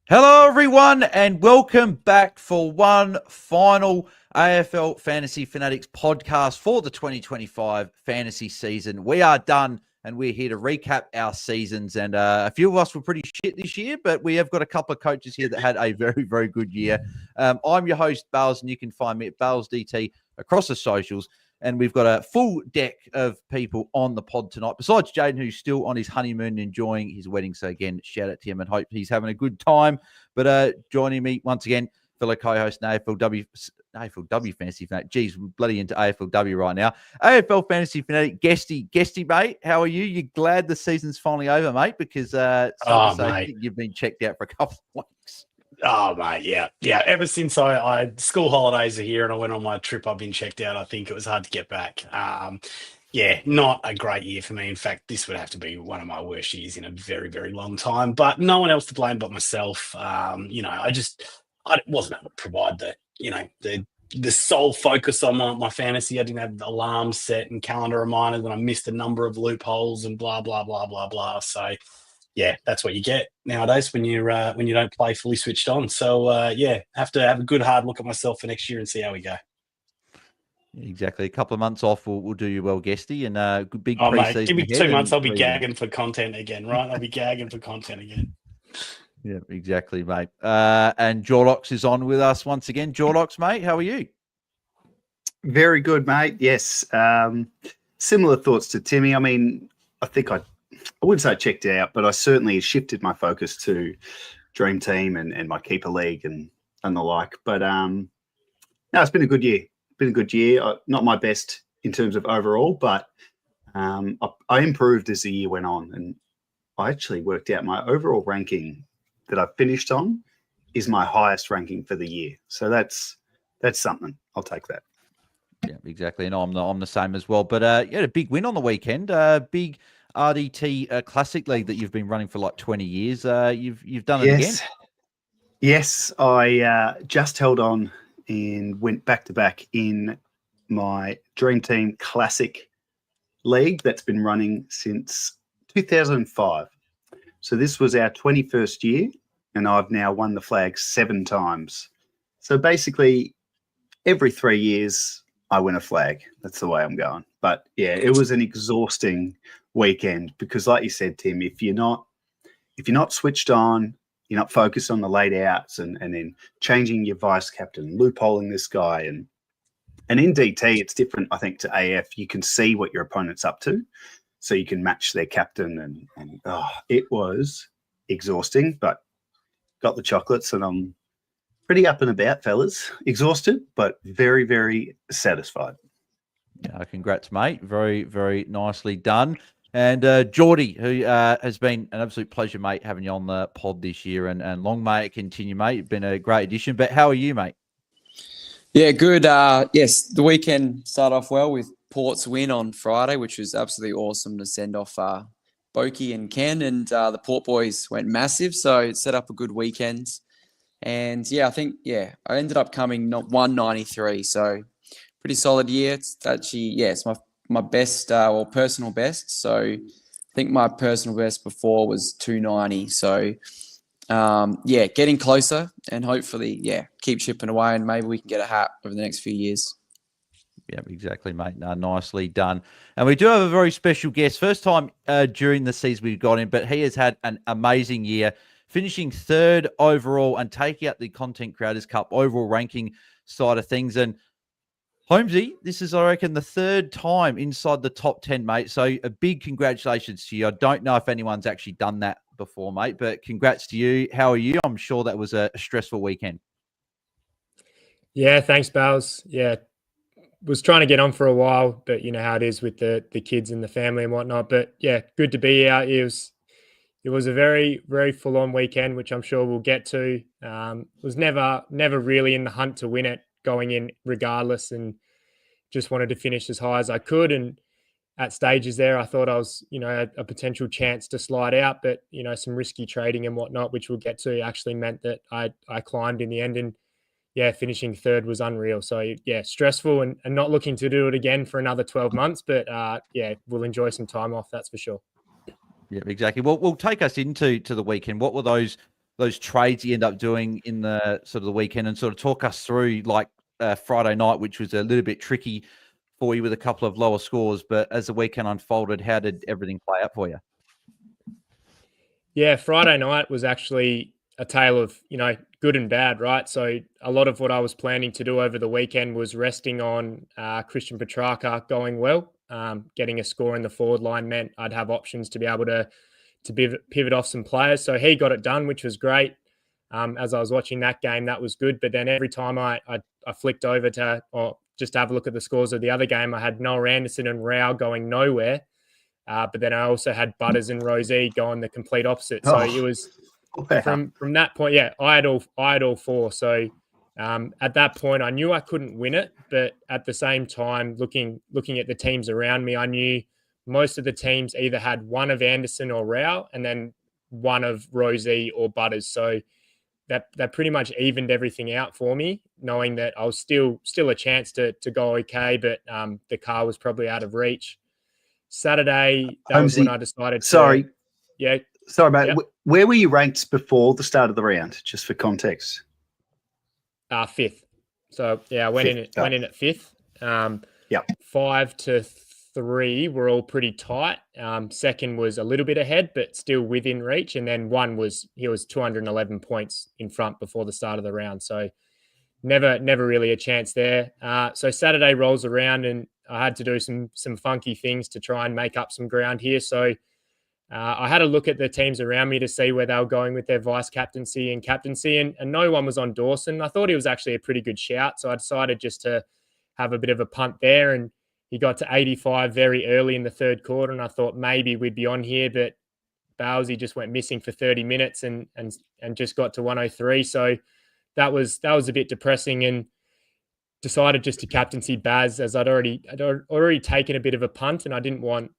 Hello, everyone, and welcome back for one final AFL Fantasy Fanatics podcast for the 2025 fantasy season. We are done, and we're here to recap our seasons. And a few of us were pretty shit this year, but we have got a couple of coaches here that had a very, very good year. I'm your host, Bales, and you can find me at BAILSDT across the socials. And we've got a full deck of people on the pod tonight, besides Jaiden, who's still on his honeymoon and enjoying his wedding. So again, shout out to him and hope he's having a good time. But joining me once again, fellow co-host in AFLW Fantasy Fanatic. Geez, I'm bloody into AFLW right now. AFL Fantasy Fanatic, Guesty, mate. How are you? You glad the season's finally over, mate? Because mate, you've been checked out for a couple of weeks. Oh, mate, yeah. Ever since I school holidays are here and I went on my trip, I've been checked out. I think it was hard to get back. Not a great year for me. In fact, this would have to be one of my worst years in a very, very long time. But no one else to blame but myself. I wasn't able to provide the sole focus on my fantasy. I didn't have alarms set and calendar reminders, and I missed a number of loopholes and blah blah blah blah blah. So. Yeah, that's what you get nowadays when you don't play fully switched on. So have to have a good hard look at myself for next year and see how we go. Exactly, a couple of months off will do you well, Guesty, and big preseason. Mate, give me 2 months, I'll be gagging for content again, right? I'll be gagging for content again. Yeah, exactly, mate. And Jordox is on with us once again. Jordox, mate, how are you? Very good, mate. Yes, similar thoughts to Timmy. I mean, I think I wouldn't say I checked out, but I certainly shifted my focus to Dream Team and my keeper league and the like. But no, it's been a good year. Not my best in terms of overall, but I improved as the year went on, and I actually worked out my overall ranking that I finished on is my highest ranking for the year. So that's something. I'll take that. Yeah, exactly. And I'm the same as well. But you had a big win on the weekend. Big RDT Classic League that you've been running for like 20 years. You've done it again? Yes, I just held on and went back-to-back in my Dream Team Classic League that's been running since 2005. So this was our 21st year, and I've now won the flag 7 times. So basically, every 3 years, I win a flag. That's the way I'm going. But yeah, it was an exhausting weekend because, like you said, Tim, if you're not switched on, you're not focused on the laid outs and then changing your vice captain, loopholing this guy, and in DT it's different. I think to AF, you can see what your opponent's up to, so you can match their captain, and it was exhausting, but got the chocolates and I'm pretty up and about, fellas. Exhausted, but very, very satisfied. Yeah, congrats, mate. Very, very nicely done. And Jordy, who has been an absolute pleasure, mate, having you on the pod this year, and long may it continue, mate. It's been a great addition. But how are you, mate? Yeah, good. Yes, the weekend started off well with Port's win on Friday, which was absolutely awesome to send off Boki and Ken, and the Port boys went massive, so it set up a good weekend. And I think I ended up coming 193, so pretty solid year. It's actually it's my best or personal best. So I think my personal best before was 290. So getting closer, and hopefully keep chipping away, and maybe we can get a hat over the next few years. Yeah, exactly, mate. No, nicely done. And we do have a very special guest. First time during the season we've got him, but he has had an amazing year, finishing 3rd overall and taking out the Content Creators Cup overall ranking side of things. And Holmsey, this is, I reckon, the 3rd time inside the top 10, mate. So a big congratulations to you. I don't know if anyone's actually done that before, mate, but congrats to you. How are you? I'm sure that was a stressful weekend. Yeah, thanks, Bales. Yeah, was trying to get on for a while, but you know how it is with the kids and the family and whatnot. But yeah, good to be out. It was a very, very full-on weekend, which I'm sure we'll get to. Was never really in the hunt to win it going in regardless, and just wanted to finish as high as I could. And at stages there, I thought I was, a potential chance to slide out, but, some risky trading and whatnot, which we'll get to, actually meant that I climbed in the end, and finishing 3rd was unreal. So stressful and not looking to do it again for another 12 months, but we'll enjoy some time off. That's for sure. Yeah, exactly. Well, take us into the weekend. What were those those trades you end up doing in the sort of the weekend, and sort of talk us through like Friday night, which was a little bit tricky for you with a couple of lower scores. But as the weekend unfolded, how did everything play out for you? Yeah, Friday night was actually a tale of, good and bad, right? So a lot of what I was planning to do over the weekend was resting on Christian Petrarca going well. Getting a score in the forward line meant I'd have options to be able to pivot off some players. So he got it done, which was great. As I was watching that game, that was good. But then every time I flicked over to just have a look at the scores of the other game, I had Noah Anderson and Rao going nowhere. But then I also had Butters and Rosie going the complete opposite. So it was from that point, I had all four. So at that point, I knew I couldn't win it, but at the same time, looking at the teams around me, I knew most of the teams either had one of Anderson or Rao, and then one of Rosie or Butters. So that pretty much evened everything out for me, knowing that I was still a chance to go okay, but the car was probably out of reach. Saturday, that was when I decided Sorry, mate. Yep. Where were you ranked before the start of the round, just for context? Fifth. So, I went in at fifth. 5 to 3 were all pretty tight. Second was a little bit ahead, but still within reach. And then he was 211 points in front before the start of the round. So never really a chance there. So Saturday rolls around and I had to do some funky things to try and make up some ground here. So I had a look at the teams around me to see where they were going with their vice captaincy and captaincy, and no one was on Dawson. I thought he was actually a pretty good shout, so I decided just to have a bit of a punt there, and he got to 85 very early in the third quarter, and I thought maybe we'd be on here, but BAILSDT just went missing for 30 minutes and just got to 103. So that was a bit depressing, and decided just to captaincy Baz, as I'd already taken a bit of a punt, and I didn't want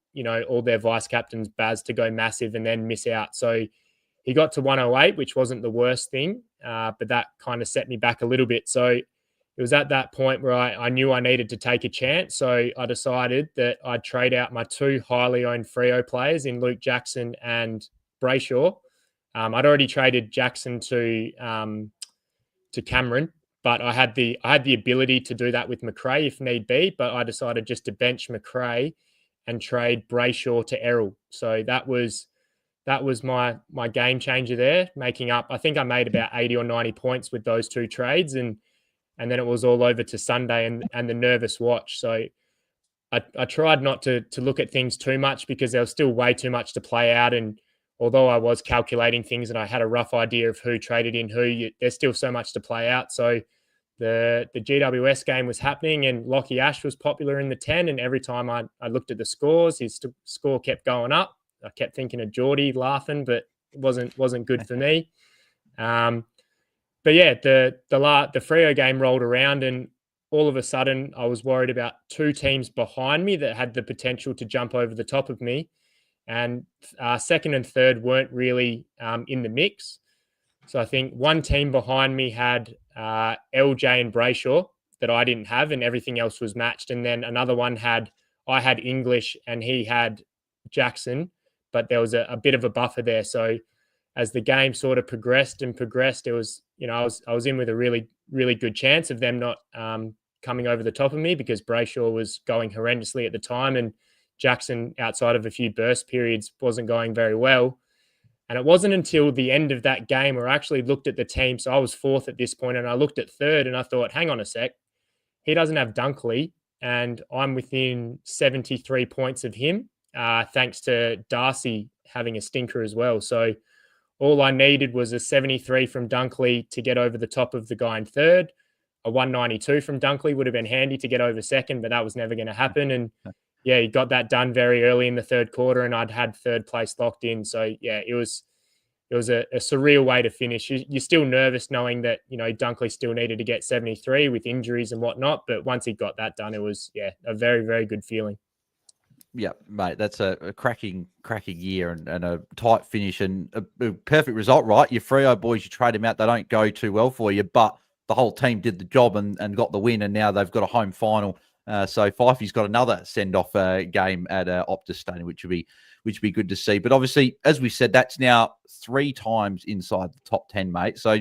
all their vice captains Baz to go massive and then miss out. So he got to 108, which wasn't the worst thing, but that kind of set me back a little bit. So it was at that point where I knew I needed to take a chance. So I decided that I'd trade out my two highly owned Freo players in Luke Jackson and Brayshaw. I'd already traded Jackson to Cameron, but I had the ability to do that with McRae if need be. But I decided just to bench McRae and trade Brayshaw to Errol. So that was my game changer there, making up. I think I made about 80 or 90 points with those two trades, and then it was all over to Sunday and the nervous watch. So I tried not to look at things too much because there was still way too much to play out. And although I was calculating things and I had a rough idea of who traded in who, there's still so much to play out. So the GWS game was happening and Lockie Ash was popular in the 10. And every time I looked at the scores, his score kept going up. I kept thinking of Jordy laughing, but it wasn't good for me. But yeah, the Freo game rolled around and all of a sudden I was worried about two teams behind me that had the potential to jump over the top of me. And second and third weren't really in the mix. So I think one team behind me had LJ and Brayshaw that I didn't have, and everything else was matched. And then another one I had English and he had Jackson, but there was a bit of a buffer there. So as the game sort of progressed, it was, I was in with a really, really good chance of them not coming over the top of me because Brayshaw was going horrendously at the time and Jackson, outside of a few burst periods, wasn't going very well. And it wasn't until the end of that game where I actually looked at the team. So I was fourth at this point and I looked at third and I thought, hang on a sec. He doesn't have Dunkley and I'm within 73 points of him, thanks to Darcy having a stinker as well. So all I needed was a 73 from Dunkley to get over the top of the guy in third. A 192 from Dunkley would have been handy to get over second, but that was never going to happen. And yeah, he got that done very early in the third quarter and I'd had third place locked in. So yeah, it was a surreal way to finish. You're still nervous knowing that, Dunkley still needed to get 73 with injuries and whatnot. But once he got that done, it was, a very, very good feeling. Yeah, mate, that's a cracking year and a tight finish and a perfect result, right? Your Freo boys, you trade them out, they don't go too well for you, but the whole team did the job and got the win, and now they've got a home final So Fifey's got another send-off game at Optus Stadium, which would be good to see. But obviously, as we said, that's now 3 times inside the top 10, mate. So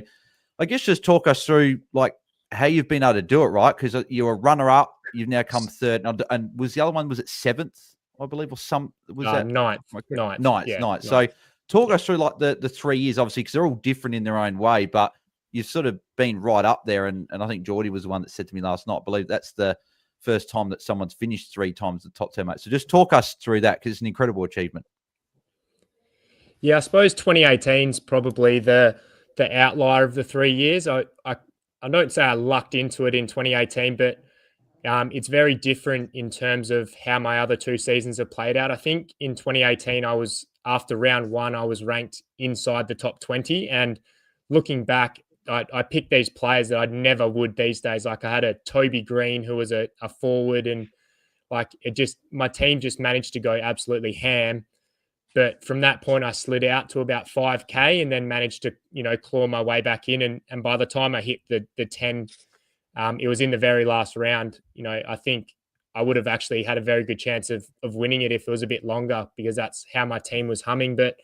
I guess just talk us through like how you've been able to do it, right? Because you're a runner-up, you've now come third, and was the other one, was it 7th, I believe, or some was that ninth. Ninth. So talk us through like the 3 years, obviously, because they're all different in their own way, but you've sort of been right up there. And I think Jordy was the one that said to me last night, I believe that's the first time that someone's finished 3 times the top 10, mate. So just talk us through that, because it's an incredible achievement. Yeah, I suppose 2018 is probably the outlier of the 3 years. I don't say I lucked into it in 2018, but it's very different in terms of how my other 2 seasons have played out. I think in 2018, after round 1, I was ranked inside the top 20. And looking back, I picked these players that I never would these days. Like I had a Toby Green, who was a forward, and like my team just managed to go absolutely ham. But from that point, I slid out to about 5K and then managed to, claw my way back in. And by the time I hit the 10, it was in the very last round. I think I would have actually had a very good chance of winning it if it was a bit longer, because that's how my team was humming. But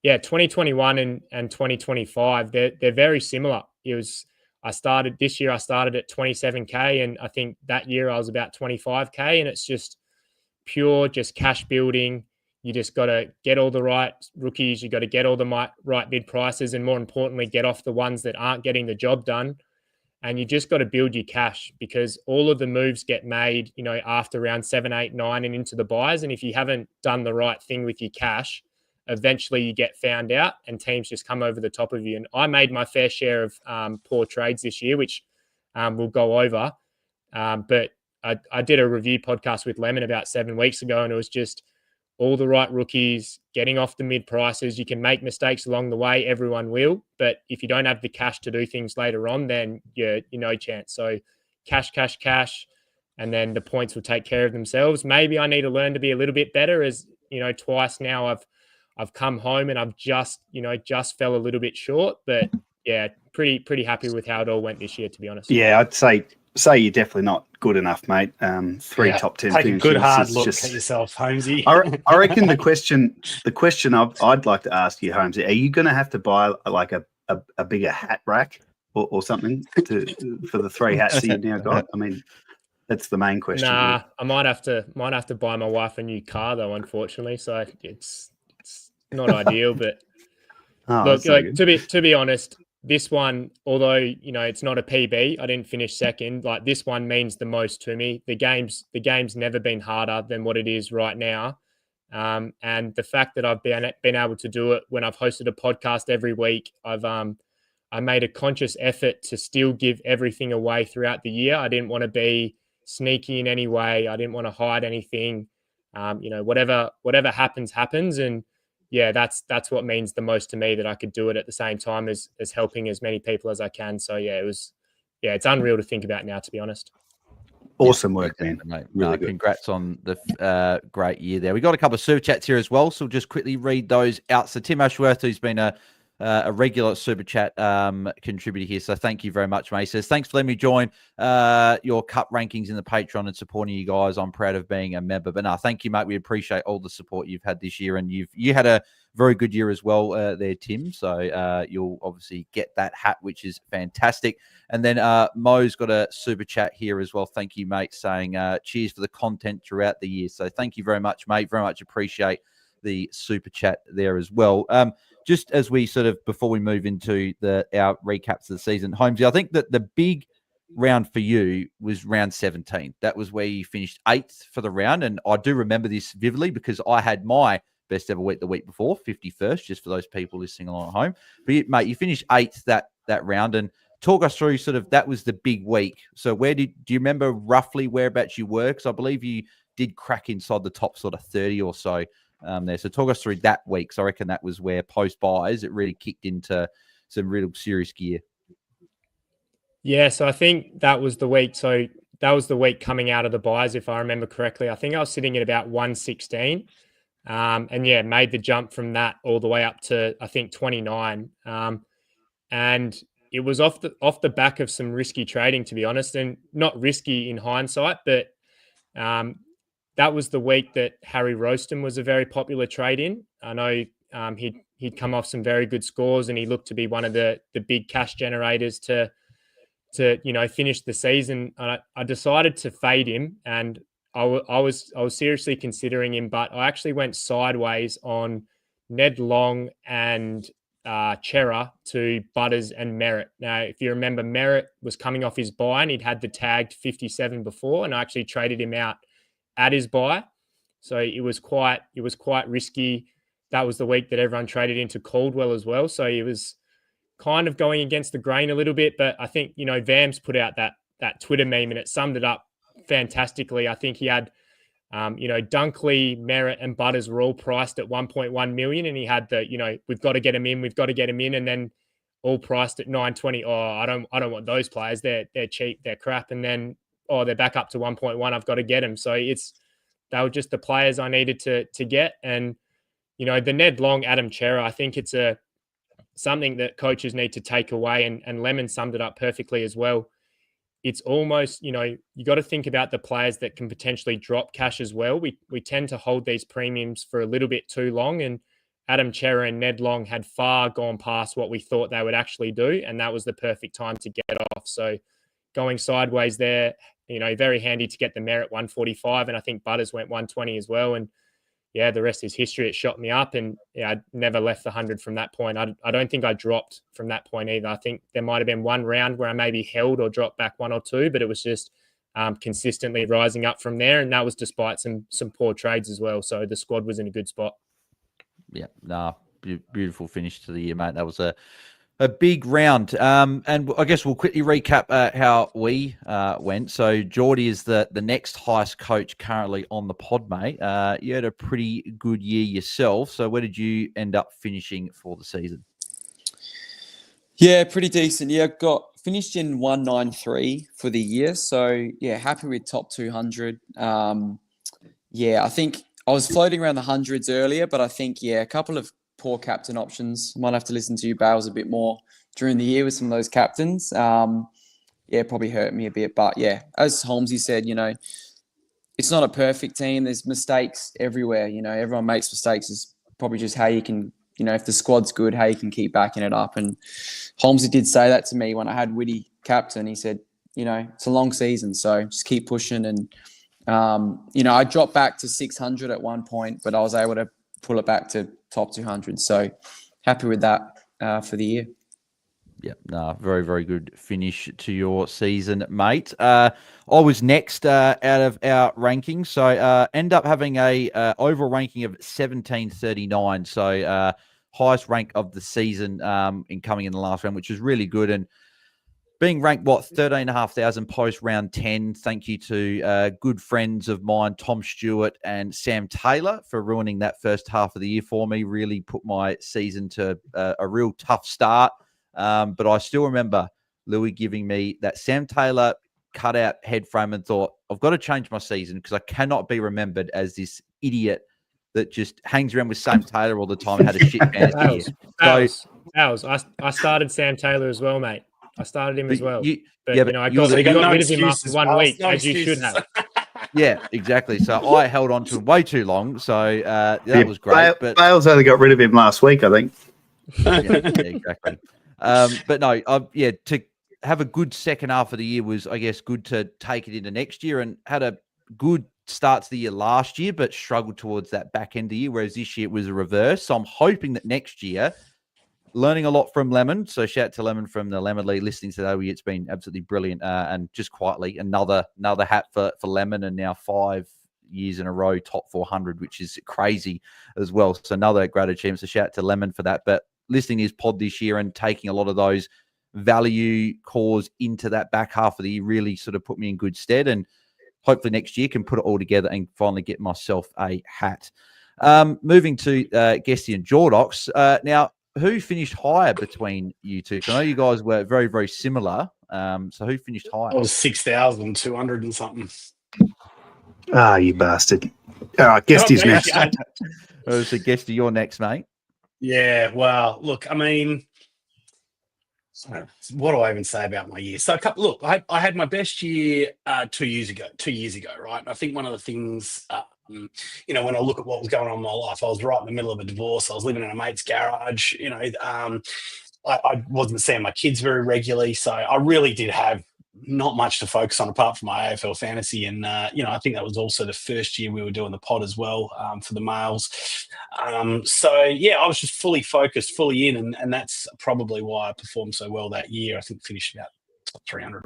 yeah, 2021 and 2025, they're very similar. I started at 27K, and I think that year I was about 25K, and it's just pure cash building. You just got to get all the right rookies. You got to get all the right bid prices, and more importantly, get off the ones that aren't getting the job done. And you just got to build your cash, because all of the moves get made, after round 7, 8, 9 and into the buys. And if you haven't done the right thing with your cash, eventually you get found out and teams just come over the top of you. And I made my fair share of poor trades this year, which we'll go over. But I did a review podcast with Lemon about 7 weeks ago, and it was just all the right rookies, getting off the mid prices. You can make mistakes along the way. Everyone will. But if you don't have the cash to do things later on, then you're no chance. So cash. And then the points will take care of themselves. Maybe I need to learn to be a little bit better, as, twice now I've come home and I've just fell a little bit short. But yeah, pretty happy with how it all went this year, to be honest. Yeah, I'd say you're definitely not good enough, mate. 3 top 10 Take finishes. a good hard look at yourself, Holmesy. I reckon the question I'd like to ask you, Holmesy, are you going to have to buy like a bigger hat rack or something for the 3 hats that you've now got? I mean, that's the main question. Nah, I might have to buy my wife a new car though, unfortunately. So it's not ideal, but look, like, to be honest, this one, although it's not a PB, I didn't finish second. Like, this one means the most to me. The game's never been harder than what it is right now, and the fact that I've been able to do it when I've hosted a podcast every week, I made a conscious effort to still give everything away throughout the year. I didn't want to be sneaky in any way. I didn't want to hide anything. Whatever happens, and yeah, that's what means the most to me, that I could do it at the same time as helping as many people as I can. So yeah, it's unreal to think about now, to be honest. Awesome work, man. Mate. Really congrats on the great year there. We got a couple of super chats here as well, so we'll just quickly read those out. So Tim Ashworth, who's been a regular super chat contributor here, so thank you very much, mate. He says, thanks for letting me join your cup rankings in the Patreon and supporting you guys. I'm proud of being a member. But no, thank you, mate. We appreciate all the support you've had this year, and you had a very good year as well there, Tim. So you'll obviously get that hat, which is fantastic. And then Mo's got a super chat here as well. Thank you, mate, saying cheers for the content throughout the year. So thank you very much, mate. Very much appreciate the super chat there as well. Just as we before we move into our recaps of the season, Holmesy, I think that the big round for you was round 17. That was where you finished 8th for the round. And I do remember this vividly because I had my best ever week the week before, 51st, just for those people listening along at home. But mate, you finished 8th that round, and talk us through that was the big week. So do you remember roughly whereabouts you were? Because I believe you did crack inside the top 30 or so. There. So talk us through that week. So I reckon that was where post buys it really kicked into some real serious gear. Yeah, so I think that was the week. So that was the week coming out of the buys, if I remember correctly. I think I was sitting at about 116. And yeah, made the jump from that all the way up to, I think, 29. And it was off the back of some risky trading, to be honest, and not risky in hindsight, but That was the week that Harry Roaston was a very popular trade in. I know he'd come off some very good scores, and he looked to be one of the big cash generators to finish the season. I decided to fade him, and I was seriously considering him, but I actually went sideways on Ned Long and Chera to Butters and Merritt. Now, if you remember, Merritt was coming off his bye and he'd had the tagged 57 before, and I actually traded him out at his bye. So it was quite risky. That was the week that everyone traded into Caldwell as well. So it was kind of going against the grain a little bit, but I think, Vams put out that Twitter meme and it summed it up fantastically. I think he had, Dunkley, Merritt and Butters were all priced at 1.1 million, and he had the, we've got to get him in, and then all priced at 920. Oh, I don't want those players. They're cheap, they're crap. And then, they're back up to 1.1. I've got to get them. So they were just the players I needed to get. And, the Ned Long, Adam Chera, I think it's something that coaches need to take away, and Lemon summed it up perfectly as well. It's almost, you got to think about the players that can potentially drop cash as well. We tend to hold these premiums for a little bit too long, and Adam Chera and Ned Long had far gone past what we thought they would actually do, and that was the perfect time to get off. So going sideways there, very handy to get the Merritt 145, and I think Butters went 120 as well. And yeah, the rest is history. It shot me up, and I never left the 100 from that point. I don't think I dropped from that point either. I think there might have been one round where I maybe held or dropped back one or two, but it was just consistently rising up from there, and that was despite some poor trades as well. So the squad was in a good spot. Yeah, beautiful finish to the year, mate. That was a big round. And I guess we'll quickly recap how we went. So Jordy is the next highest coach currently on the pod, mate. You had a pretty good year yourself. So where did you end up finishing for the season? Yeah, pretty decent. Yeah, finished in 193 for the year. So yeah, happy with top 200. I think I was floating around the hundreds earlier, but I think, a couple of poor captain options. Might have to listen to you, Bales, a bit more during the year with some of those captains. Probably hurt me a bit. But yeah, as Holmsey said, it's not a perfect team. There's mistakes everywhere. Everyone makes mistakes. It's probably just how you can, if the squad's good, how you can keep backing it up. And Holmesy did say that to me when I had Whitty captain. He said, it's a long season, so just keep pushing. And, I dropped back to 600 at one point, but I was able to pull it back to top 200. So happy with that for the year. Yeah, very, very good finish to your season, mate. I was next out of our rankings, so end up having a overall ranking of 1739. So highest rank of the season in coming in the last round, which is really good. And being ranked, 13,500 post round 10. Thank you to good friends of mine, Tom Stewart and Sam Taylor, for ruining that first half of the year for me. Really put my season to a real tough start. But I still remember Louis giving me that Sam Taylor cutout head frame and thought, I've got to change my season because I cannot be remembered as this idiot that just hangs around with Sam Taylor all the time and had a shit fantasy year. Owls. I started Sam Taylor as well, mate. I started him as well. I got no rid of him excuses, after 1 week, no as you should excuses. have. Yeah, exactly. So I held on to him way too long. So that was great. But Bales only got rid of him last week, I think. yeah, exactly. But no, to have a good second half of the year was, I guess, good to take it into next year, and had a good start to the year last year, but struggled towards that back end of the year, whereas this year it was a reverse. So I'm hoping that next year, learning a lot from Lemon. So shout out to Lemon from the Lemon League listening today. It's been absolutely brilliant. And just quietly, another hat for Lemon, and now 5 years in a row, top 400, which is crazy as well. So another great achievement. So shout out to Lemon for that. But listening to his pod this year and taking a lot of those value calls into that back half of the year really sort of put me in good stead. And hopefully next year can put it all together and finally get myself a hat. Moving to Guesty and Jordox. Now, who finished higher between you two? I know you guys were very, very similar. So who finished higher? I was 6,200 and something. Ah, you bastard. All right, Guesty's next. So Guesty, you're next, mate. Yeah, well, look, I mean, What do I even say about my year? So, look, I had my best year 2 years ago. 2 years ago, right? And I think one of the things, when I look at what was going on in my life, I was right in the middle of a divorce. I was living in a mate's garage. I wasn't seeing my kids very regularly, so I really did have not much to focus on apart from my AFL fantasy. And, I think that was also the first year we were doing the pod as well for the males. I was just fully focused, fully in, and that's probably why I performed so well that year. I think finished about top 300 or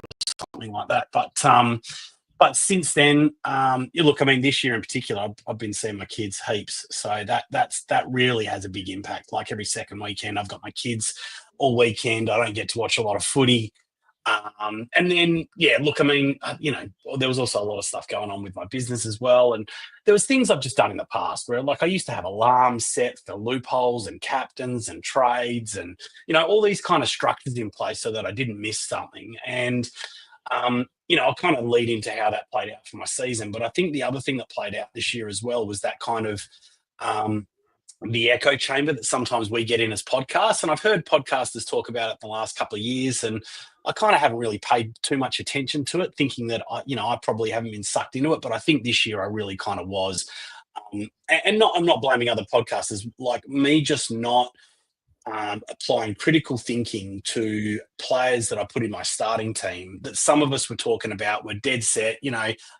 something like that. But since then, this year in particular, I've been seeing my kids heaps. So that really has a big impact. Like every second weekend, I've got my kids all weekend. I don't get to watch a lot of footy. There was also a lot of stuff going on with my business as well. And there was things I've just done in the past where, like, I used to have alarms set for loopholes and captains and trades and, all these kind of structures in place so that I didn't miss something. And, I'll kind of lead into how that played out for my season. But I think the other thing that played out this year as well was that kind of, the echo chamber that sometimes we get in as podcasts. And I've heard podcasters talk about it the last couple of years, and I kind of haven't really paid too much attention to it, thinking that I probably haven't been sucked into it. But I think this year I really kind of was. I'm not blaming other podcasters, like me, just not applying critical thinking to players that I put in my starting team that some of us were talking about were dead set,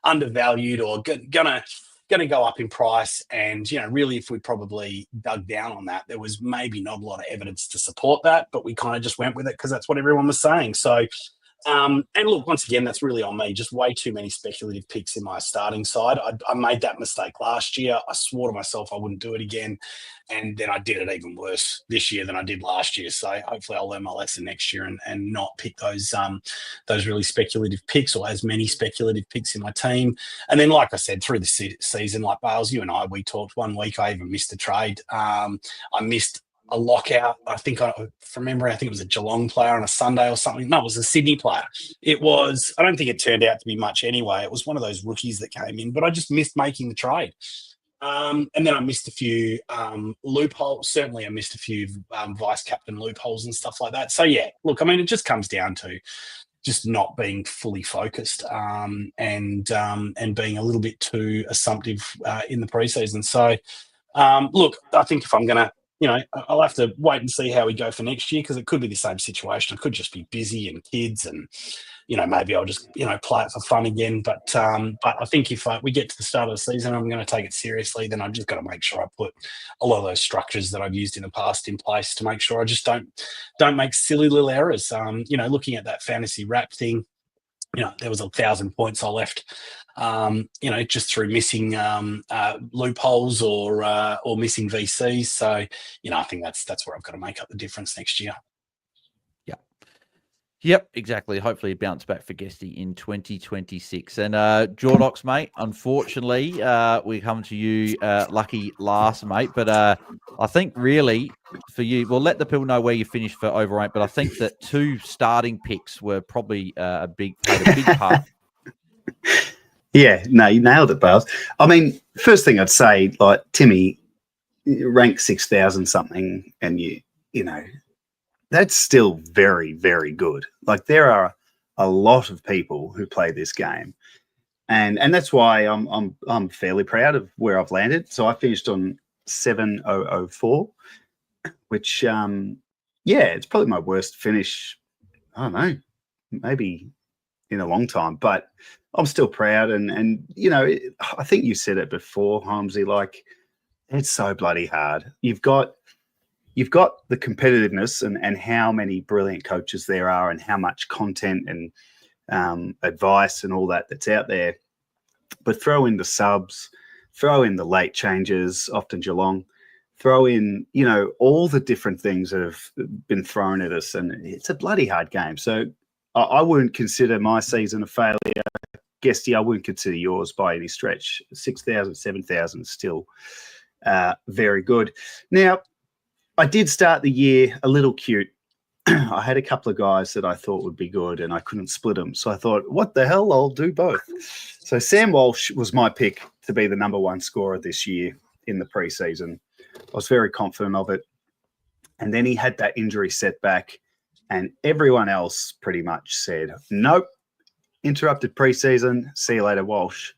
undervalued or going to go up in price. And, really, if we probably dug down on that, there was maybe not a lot of evidence to support that, but we kind of just went with it because that's what everyone was saying. So, and look, once again, that's really on me. Just way too many speculative picks in my starting side. I made that mistake last year. I swore to myself I wouldn't do it again. And then I did it even worse this year than I did last year. So hopefully I'll learn my lesson next year and not pick those really speculative picks or as many speculative picks in my team. And then, like I said, through the season, like Bales, you and I, we talked one week, I even missed a trade. I missed a lockout. I think it was a Geelong player on a Sunday or something. No, it was a Sydney player. I don't think it turned out to be much anyway. It was one of those rookies that came in, but I just missed making the trade. And then I missed a few loopholes. Certainly I missed a few vice captain loopholes and stuff like that. So, yeah, look, it just comes down to just not being fully focused and being a little bit too assumptive in the preseason. So, look, I think if I'm going to, I'll have to wait and see how we go for next year because it could be the same situation. I could just be busy and kids and, maybe I'll just, play it for fun again. But I think if we get to the start of the season, I'm going to take it seriously, then I've just got to make sure I put a lot of those structures that I've used in the past in place to make sure I just don't make silly little errors. Looking at that fantasy wrap thing, there was 1,000 points I left, just through missing loopholes or missing VCs. So, I think that's where I've got to make up the difference next year. Yep, exactly. Hopefully, bounce back for Guesty in 2026. And Jordox, mate, unfortunately, we come to you lucky last, mate. But I think really for you, we'll let the people know where you finished for over 8. But I think that 2 starting picks were probably played a big part. Yeah, no, you nailed it, Bales. First thing I'd say, like Timmy ranked 6,000 something, and you know. That's still very, very good. Like there are a lot of people who play this game, and that's why I'm fairly proud of where I've landed. So I finished on 7,004, which it's probably my worst finish. I don't know, maybe in a long time, but I'm still proud. And I think you said it before, Holmsey. Like it's so bloody hard. You've got the competitiveness and how many brilliant coaches there are and how much content and advice and all that's out there. But throw in the subs, throw in the late changes, often Geelong, throw in, all the different things that have been thrown at us. And it's a bloody hard game. So I wouldn't consider my season a failure. Guesty, I wouldn't consider yours by any stretch. 6,000, 7,000 still very good. Now, I did start the year a little cute. I had a couple of guys that I thought would be good and I couldn't split them. So I thought, what the hell? I'll do both. So Sam Walsh was my pick to be the number 1 scorer this year in the preseason. I was very confident of it. And then he had that injury setback And everyone else pretty much said, nope, interrupted preseason, see you later, Walsh.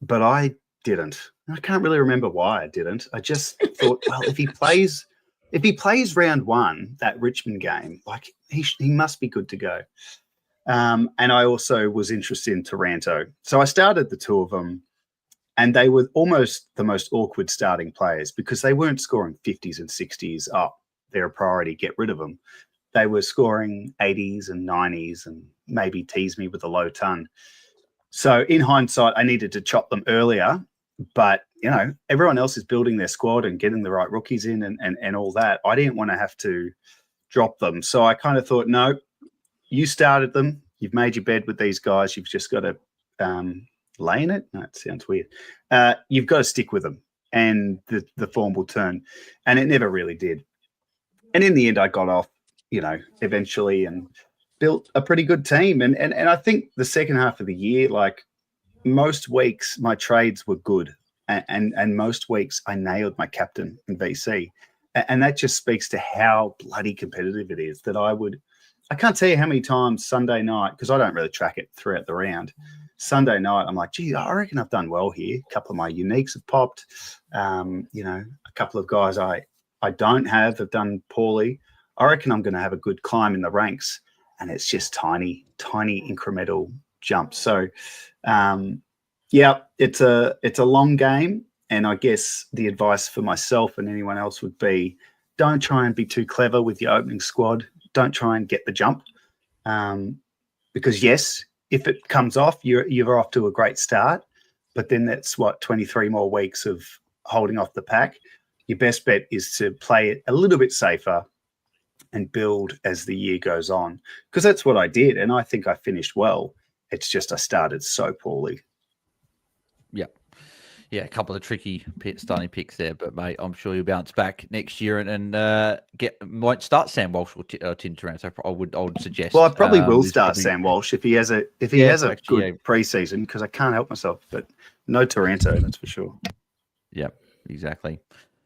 But I didn't. I can't really remember why I didn't. I just thought, well, if he plays round one, that Richmond game, like he must be good to go. And I also was interested in Taranto. So I started the two of them, and they were almost the most awkward starting players because they weren't scoring 50s and 60s. Oh, they're a priority, get rid of them. They were scoring 80s and 90s and maybe tease me with a low ton. So in hindsight, I needed to chop them earlier. But, you know, everyone else is building their squad and getting the right rookies in and all that. I didn't want to have to drop them. So I kind of thought, no, you started them. You've made your bed with these guys. You've just got to lay in it. No, it sounds weird. You've got to stick with them and the form will turn. And it never really did. And in the end, I got off, you know, eventually and built a pretty good team. And I think the second half of the year, like, most weeks my trades were good and most weeks I nailed my captain in VC. And that just speaks to how bloody competitive it is that I can't tell you how many times Sunday night, because I don't really track it throughout the round. Sunday night, I'm like, gee, I reckon I've done well here. A couple of my uniques have popped. You know, a couple of guys I don't have done poorly. I reckon I'm going to have a good climb in the ranks. And it's just tiny incremental jumps. So, yeah, it's a long game. And I guess the advice for myself and anyone else would be, don't try and be too clever with your opening squad. Don't try and get the jump. Because yes, if it comes off, you're off to a great start. But then that's 23 more weeks of holding off the pack. Your best bet is to play it a little bit safer and build as the year goes on. Because that's what I did. And I think I finished well. It's just I started so poorly. Yeah, a couple of tricky starting picks there, but mate, I'm sure you'll bounce back next year and might start Sam Walsh or Tim Taranto. I would suggest. Well, I probably will start Sam Walsh if he has a good preseason, because I can't help myself. But no Taranto, that's for sure. Yeah, exactly.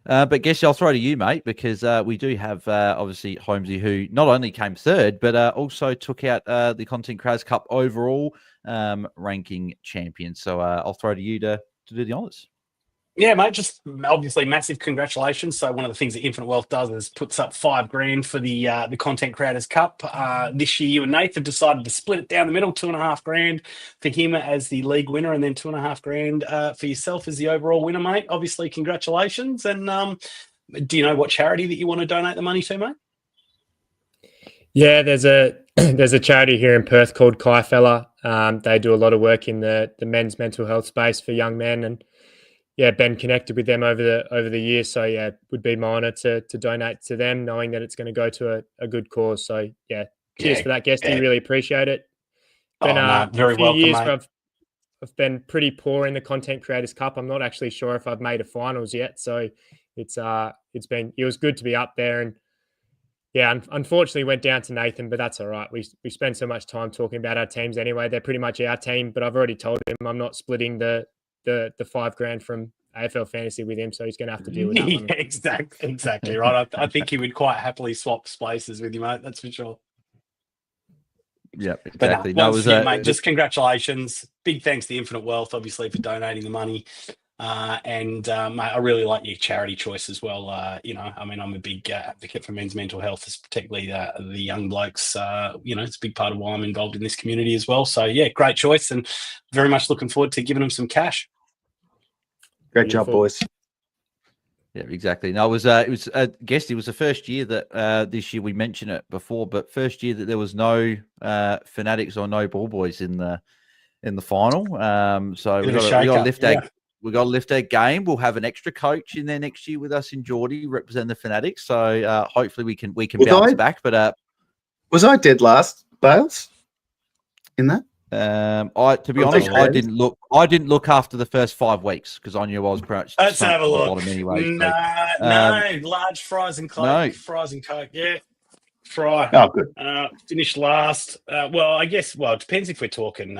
But Guesty, I'll throw to you, mate, because we do have obviously Holmsey, who not only came third, but also took out the Content Creators Cup overall ranking champion. So I'll throw to you to do the honours. Yeah, mate, just obviously massive congratulations. So one of the things that Infinite Wealth does is puts up $5,000 for the Content Creators Cup. This year, you and Nathan decided to split it down the middle, $2,500 for him as the league winner, and then $2,500 for yourself as the overall winner, mate. Obviously, congratulations. And do you know what charity that you want to donate the money to, mate? Yeah, there's a charity here in Perth called Kai Fella. They do a lot of work in the men's mental health space for young men, and yeah, been connected with them over the years. So yeah, it would be my honour to donate to them, knowing that it's going to go to a good cause. So yeah, cheers for that, Guesty. Really appreciate it. Been very a few welcome, years mate. where I've been pretty poor in the Content Creators Cup. I'm not actually sure if I've made a finals yet. So it was good to be up there. And yeah, unfortunately went down to Nathan, but that's all right. We spend so much time talking about our teams anyway. They're pretty much our team, but I've already told him I'm not splitting the $5,000 from AFL Fantasy with him, so he's going to have to deal with that one. Yeah, exactly right. I think he would quite happily swap spaces with you, mate. That's for sure. Yeah, exactly. But mate, just congratulations. Big thanks to Infinite Wealth, obviously, for donating the money. Mate, I really like your charity choice as well. I'm a big advocate for men's mental health, particularly the young blokes. It's a big part of why I'm involved in this community as well. So yeah, great choice, and very much looking forward to giving them some cash. Great job, boys. Yeah, exactly. No, it was Guesty. It was the first year that this year we mentioned it before, but first year that there was no Fanatics or no Ball Boys in the final. So we got to lift our. We've got to lift our game. We'll have an extra coach in there next year with us in Jordy, represent the Fanatics. So hopefully we can bounce back. But was I dead last, Bales? In that? To be honest, I didn't look after the first 5 weeks because I knew I was pretty much. Let's have a look. Anyway, no, large fries and coke. No. Fries and coke. Yeah, fry. Oh, good. Finished last. I guess. Well, it depends if we're talking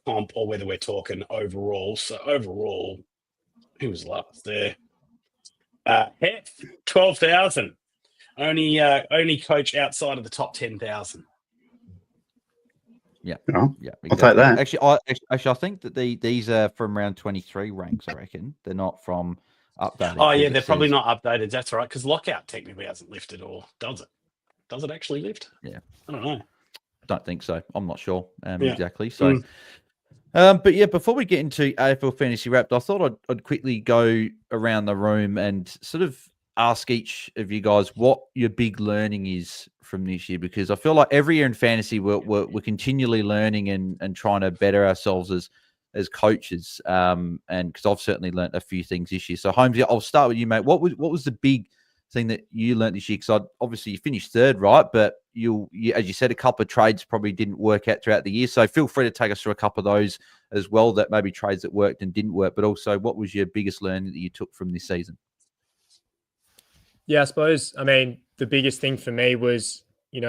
comp or whether we're talking overall. So overall, who was last there? 12,000. Only coach outside of the top 10,000. Yeah, Oh, yeah, I'll take that. Actually, I think that these are from round 23 ranks. I reckon they're not from updated. Oh yeah, 'cause they're it probably says- not updated. That's right, because lockout technically hasn't lifted, or does it? Does it actually lift? Yeah. I don't know. Don't think so. I'm not sure Yeah. exactly. So, but yeah, before we get into AFL Fantasy Wrapped, I thought I'd quickly go around the room and sort of ask each of you guys what your big learning is from this year, because I feel like every year in fantasy we're continually learning and trying to better ourselves as coaches. And because I've certainly learned a few things this year. So Holmesy, I'll start with you, mate. What was the big thing that you learned this year? Because obviously you finished third, right? But you, as you said, a couple of trades probably didn't work out throughout the year. So feel free to take us through a couple of those as well, that maybe trades that worked and didn't work. But also, what was your biggest learning that you took from this season? Yeah, I suppose, I mean, the biggest thing for me was,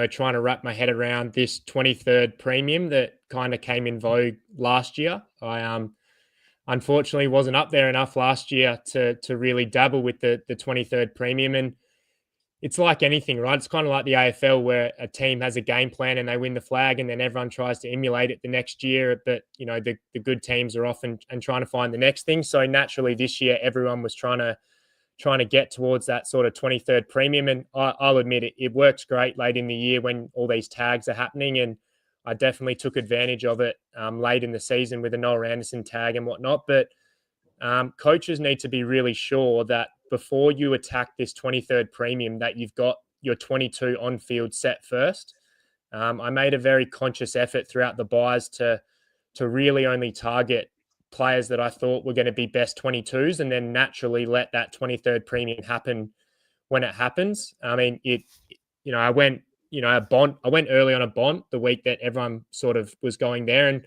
trying to wrap my head around this 23rd premium that kind of came in vogue last year. I unfortunately wasn't up there enough last year to really dabble with the 23rd premium. And it's like anything, right? It's kind of like the AFL, where a team has a game plan and they win the flag, and then everyone tries to emulate it the next year. But, the good teams are often and trying to find the next thing. So naturally this year, everyone was trying to get towards that sort of 23rd premium. And I'll admit it works great late in the year when all these tags are happening. And I definitely took advantage of it late in the season with a Noah Anderson tag and whatnot. But coaches need to be really sure that before you attack this 23rd premium, that you've got your 22 on field set first. I made a very conscious effort throughout the buys to really only target players that I thought were going to be best 22s, and then naturally let that 23rd premium happen when it happens. I mean, I went early on a Bont the week that everyone sort of was going there. And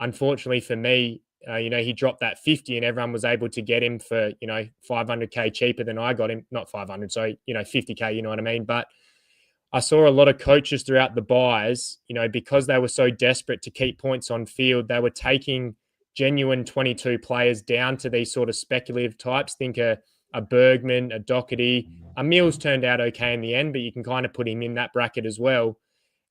unfortunately for me, he dropped that 50 and everyone was able to get him for, 500K cheaper than I got him. Not 500, so, 50K, you know what I mean? But I saw a lot of coaches throughout the buys, because they were so desperate to keep points on field, they were taking genuine 22 players down to these sort of speculative types. Think a Bergman, a Doherty. A Mills turned out okay in the end, but you can kind of put him in that bracket as well.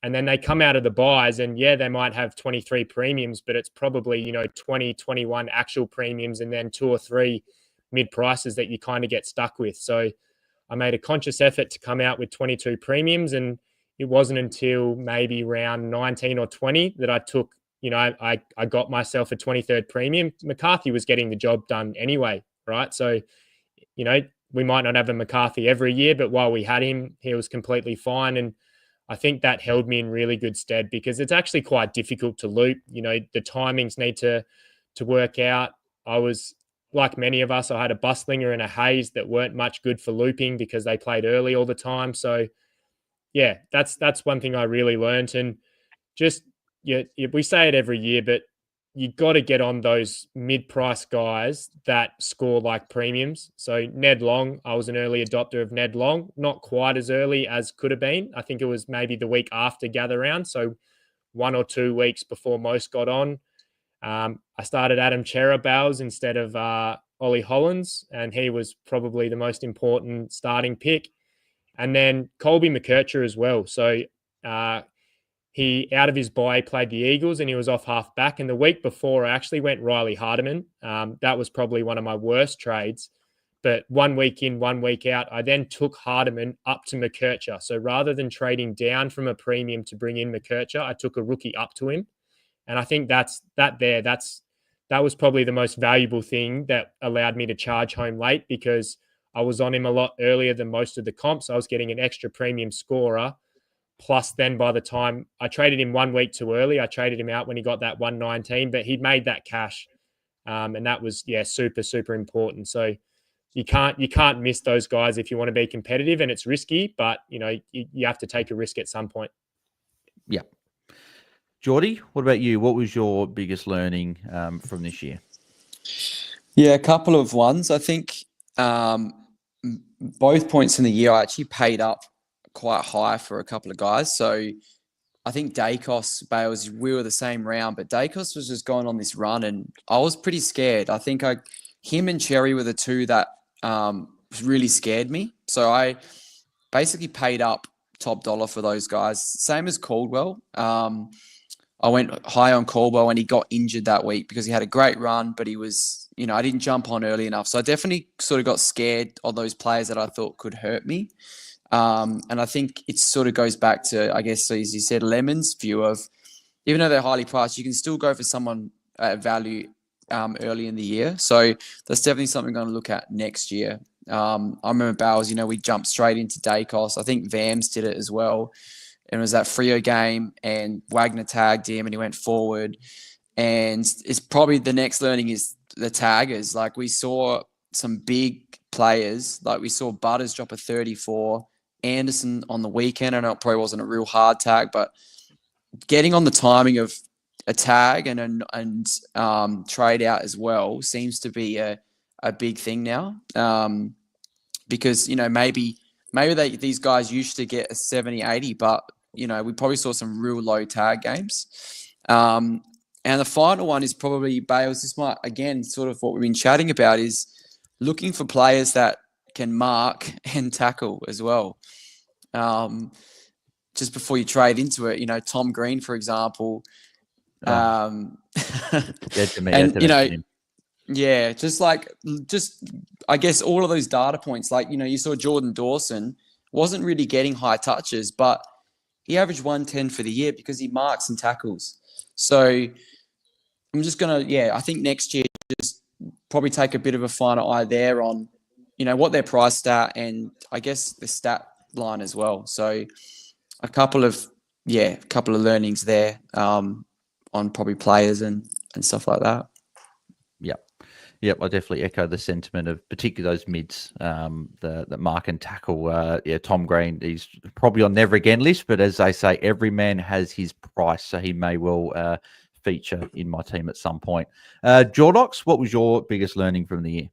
And then they come out of the buys and yeah, they might have 23 premiums, but it's probably, 20, 21 actual premiums and then 2 or 3 mid prices that you kind of get stuck with. So I made a conscious effort to come out with 22 premiums, and it wasn't until maybe round 19 or 20 that I took, I got myself a 23rd premium. McCarthy was getting the job done anyway, right? So, we might not have a McCarthy every year, but while we had him, he was completely fine. And I think that held me in really good stead, because it's actually quite difficult to loop. The timings need to work out. I was, like many of us, I had a Bustlinger and a Hayes that weren't much good for looping because they played early all the time. So, yeah, that's one thing I really learned. And just, we say it every year, but you got to get on those mid-price guys that score like premiums. So Ned Long, I was an early adopter of Ned Long, not quite as early as could have been. I think it was maybe the week after gather round, so 1 or 2 weeks before most got on. I started Adam Cherabowes instead of Ollie Hollins, and he was probably the most important starting pick. And then Colby McKercher as well. So he, out of his bye, played the Eagles and he was off half back. And the week before, I actually went Riley Hardiman. That was probably one of my worst trades. But 1 week in, 1 week out, I then took Hardiman up to McKercher. So rather than trading down from a premium to bring in McKercher, I took a rookie up to him. And I think that was probably the most valuable thing that allowed me to charge home late, because I was on him a lot earlier than most of the comps. I was getting an extra premium scorer. Plus, then by the time I traded him 1 week too early, I traded him out when he got that 119, but he'd made that cash. And that was, super, super important. So you can't miss those guys if you want to be competitive, and it's risky, but you have to take a risk at some point. Yeah. Jordy, what about you? What was your biggest learning from this year? Yeah, a couple of ones. I think both points in the year I actually paid up quite high for a couple of guys. So I think Dacos, Bales, we were the same round, but Dacos was just going on this run and I was pretty scared. I think him and Cherry were the two that really scared me. So I basically paid up top dollar for those guys. Same as Caldwell. I went high on Caldwell and he got injured that week because he had a great run, but he was, I didn't jump on early enough. So I definitely sort of got scared of those players that I thought could hurt me. And I think it sort of goes back to, I guess, as you said, Lemon's view of, even though they're highly priced, you can still go for someone at value early in the year. So that's definitely something I'm going to look at next year. I remember Bowles, we jumped straight into Dacos. I think Vams did it as well. And it was that Freo game and Wagner tagged him and he went forward. And it's probably the next learning is the taggers. Like we saw some big players, like we saw Butters drop a 34, Anderson on the weekend. I know it probably wasn't a real hard tag, but getting on the timing of a tag and trade out as well seems to be a big thing now. Because, maybe these guys used to get a 70, 80, but, we probably saw some real low tag games. And the final one is probably Bales. This might, again, sort of what we've been chatting about is looking for players that can mark and tackle as well. Just before you trade into it, Tom Green, for example. Dead to me. And, just I guess all of those data points, like, you saw Jordan Dawson wasn't really getting high touches, but he averaged 110 for the year because he marks and tackles. So I'm just going to, I think next year, just probably take a bit of a finer eye there on, what they're priced at and I guess the stat line as well. So a couple of learnings there on probably players and stuff like that. Yep, I definitely echo the sentiment of particularly those mids, the mark and tackle. Tom Green, he's probably on never again list, but as they say, every man has his price, so he may well feature in my team at some point. Jordox, what was your biggest learning from the year?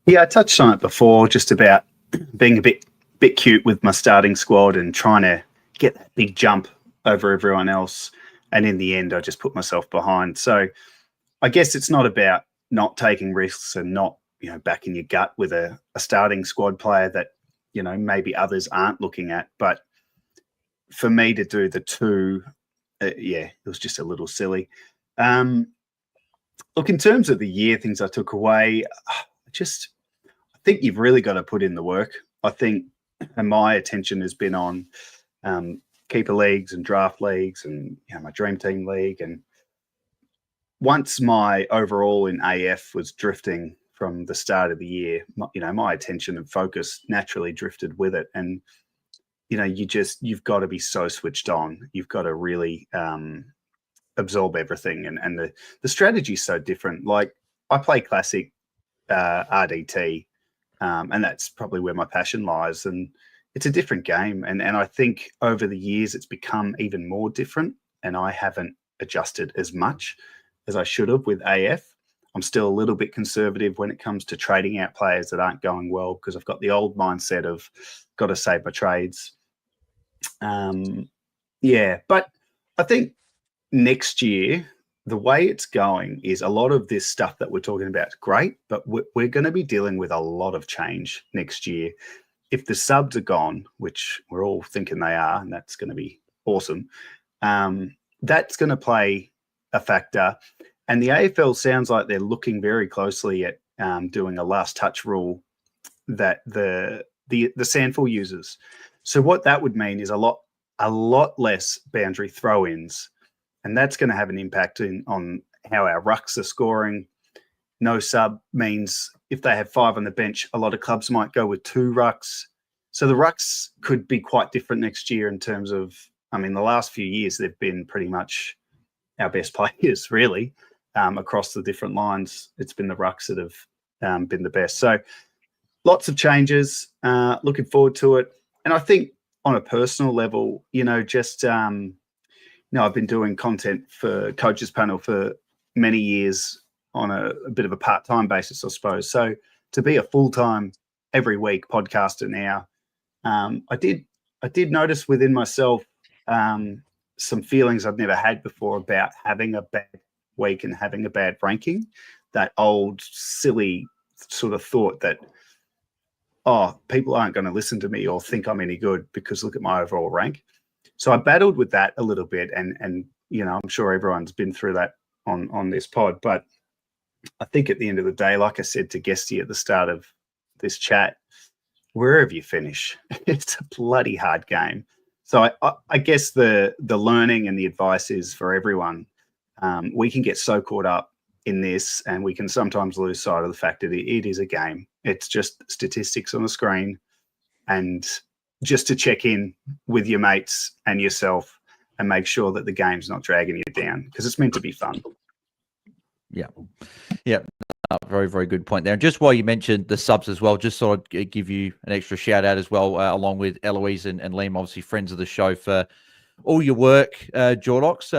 Yeah, I touched on it before, just about being a bit cute with my starting squad and trying to get that big jump over everyone else. And in the end, I just put myself behind. So I guess it's not about not taking risks and not, backing your gut with a starting squad player that, maybe others aren't looking at. But for me to do the two, it was just a little silly. Look, in terms of the year, things I took away, I think you've really got to put in the work. I think my attention has been on keeper leagues and draft leagues and my dream team league. And once my overall in AF was drifting from the start of the year, my attention and focus naturally drifted with it. And, you've got to be so switched on. You've got to really absorb everything. And the strategy is so different. Like I play classic RDT, and that's probably where my passion lies. And it's a different game. And I think over the years, it's become even more different. And I haven't adjusted as much as I should have with AF. I'm still a little bit conservative when it comes to trading out players that aren't going well because I've got the old mindset of got to save my trades. But I think next year, the way it's going is a lot of this stuff that we're talking about is great, but we're going to be dealing with a lot of change next year. If the subs are gone, which we're all thinking they are, and that's going to be awesome, that's going to play a factor. And the AFL sounds like they're looking very closely at doing a last touch rule that the Sandful uses. So what that would mean is a lot less boundary throw-ins, and that's going to have an impact on how our rucks are scoring. No sub means if they have 5 on the bench, a lot of clubs might go with 2 rucks. So the rucks could be quite different next year in terms of, the last few years, they've been pretty much our best players, really, across the different lines. It's been the rucks that have been the best. So lots of changes, looking forward to it. And I think on a personal level, I've been doing content for Coaches Panel for many years on a bit of a part-time basis, I suppose. So to be a full-time every week podcaster now, I did notice within myself some feelings I've never had before about having a bad week and having a bad ranking. That old silly sort of thought that oh, people aren't going to listen to me or think I'm any good because look at my overall rank. So I battled with that a little bit, and you know, I'm sure everyone's been through that on this pod, but I think at the end of the day, like I said to Guesty at the start of this chat, wherever you finish, it's a bloody hard game. So I guess the learning and the advice is for everyone. We can get so caught up in this, and we can sometimes lose sight of the fact that it is a game. It's just statistics on the screen, and just to check in with your mates and yourself and make sure that the game's not dragging you down, because it's meant to be fun. Yeah. Very, very good point there. And just while you mentioned the subs as well, just sort of give you an extra shout out as well, along with Eloise and Liam, obviously friends of the show, for all your work, Jordox.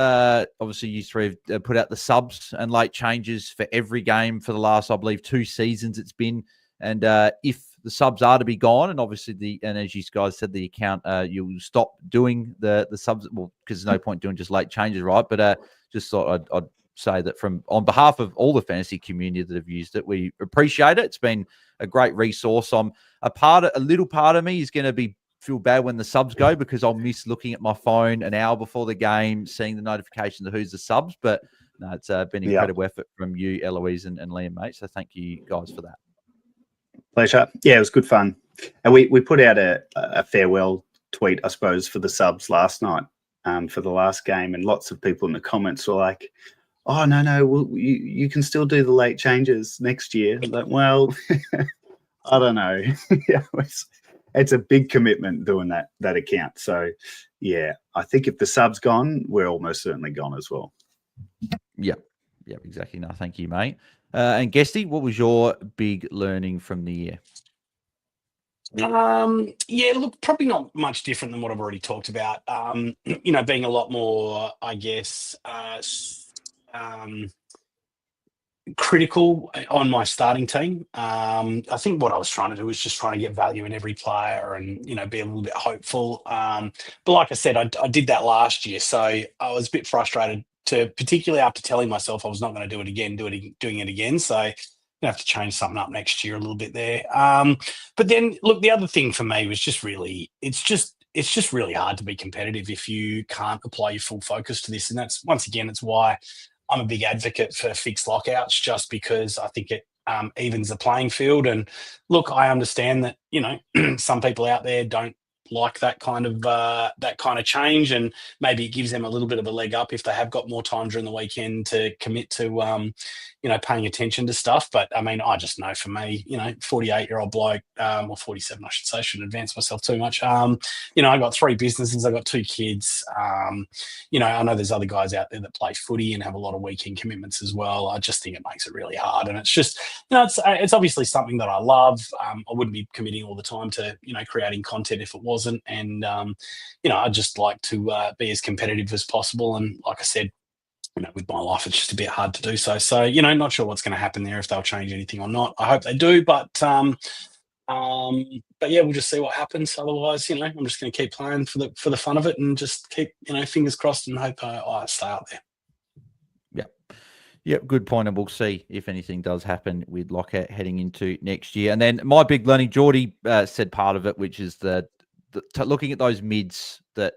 Obviously, you three have put out the subs and late changes for every game for the last, I believe, 2 seasons it's been. And if the subs are to be gone, and obviously and as you guys said, the account, you'll stop doing the subs, well, because there's no point doing just late changes, right? But just thought I'd say that on behalf of all the fantasy community that have used it, we appreciate it. It's been a great resource. A little part of me is going to feel bad when the subs go, because I'll miss looking at my phone an hour before the game, seeing the notifications of who's the subs. But no, it's been incredible effort from you, Eloise and Liam, mate. So thank you guys for that. Pleasure. Yeah, it was good fun. And we put out a farewell tweet, I suppose, for the subs last night for the last game. And lots of people in the comments were like, oh, no, well, you can still do the late changes next year. Like, well, I don't know. Yeah, it's a big commitment doing that account. So, yeah, I think if the sub's gone, we're almost certainly gone as well. Yeah, exactly. No, thank you, mate. And Guesty, what was your big learning from the year? Yeah, look, probably not much different than what I've already talked about. You know, being a lot more, I guess, critical on my starting team. I think what I was trying to do was just trying to get value in every player and, you know, be a little bit hopeful. But like I said, I did that last year. So I was a bit frustrated, particularly after telling myself I was not going to do it again, doing it again. So I'm going to have to change something up next year a little bit there. But then, look, the other thing for me was just really, it's just really hard to be competitive if you can't apply your full focus to this. And that's, once again, it's why I'm a big advocate for fixed lockouts, just because I think it evens the playing field. And look, I understand that, you know, some people out there don't like that kind of change, and maybe it gives them a little bit of a leg up if they have got more time during the weekend to commit to you know, paying attention to stuff. But I mean, I just know for me, you know, 48-year-old bloke, or 47, I should say, shouldn't advance myself too much. You know, I got 3 businesses, I got 2 kids. You know, I know there's other guys out there that play footy and have a lot of weekend commitments as well. I just think it makes it really hard, and it's just, you know, it's obviously something that I love. I wouldn't be committing all the time to, you know, creating content if it wasn't. And you know, I just like to be as competitive as possible. And like I said, you know, with my life, it's just a bit hard to do so. So, you know, not sure what's going to happen there, if they'll change anything or not. I hope they do, but yeah, we'll just see what happens. Otherwise, you know, I'm just going to keep playing for the fun of it, and just keep, you know, fingers crossed, and hope I stay out there. Yeah, good point. And we'll see if anything does happen with lockout heading into next year. And then my big learning, Jordy said part of it, which is looking at those mids, that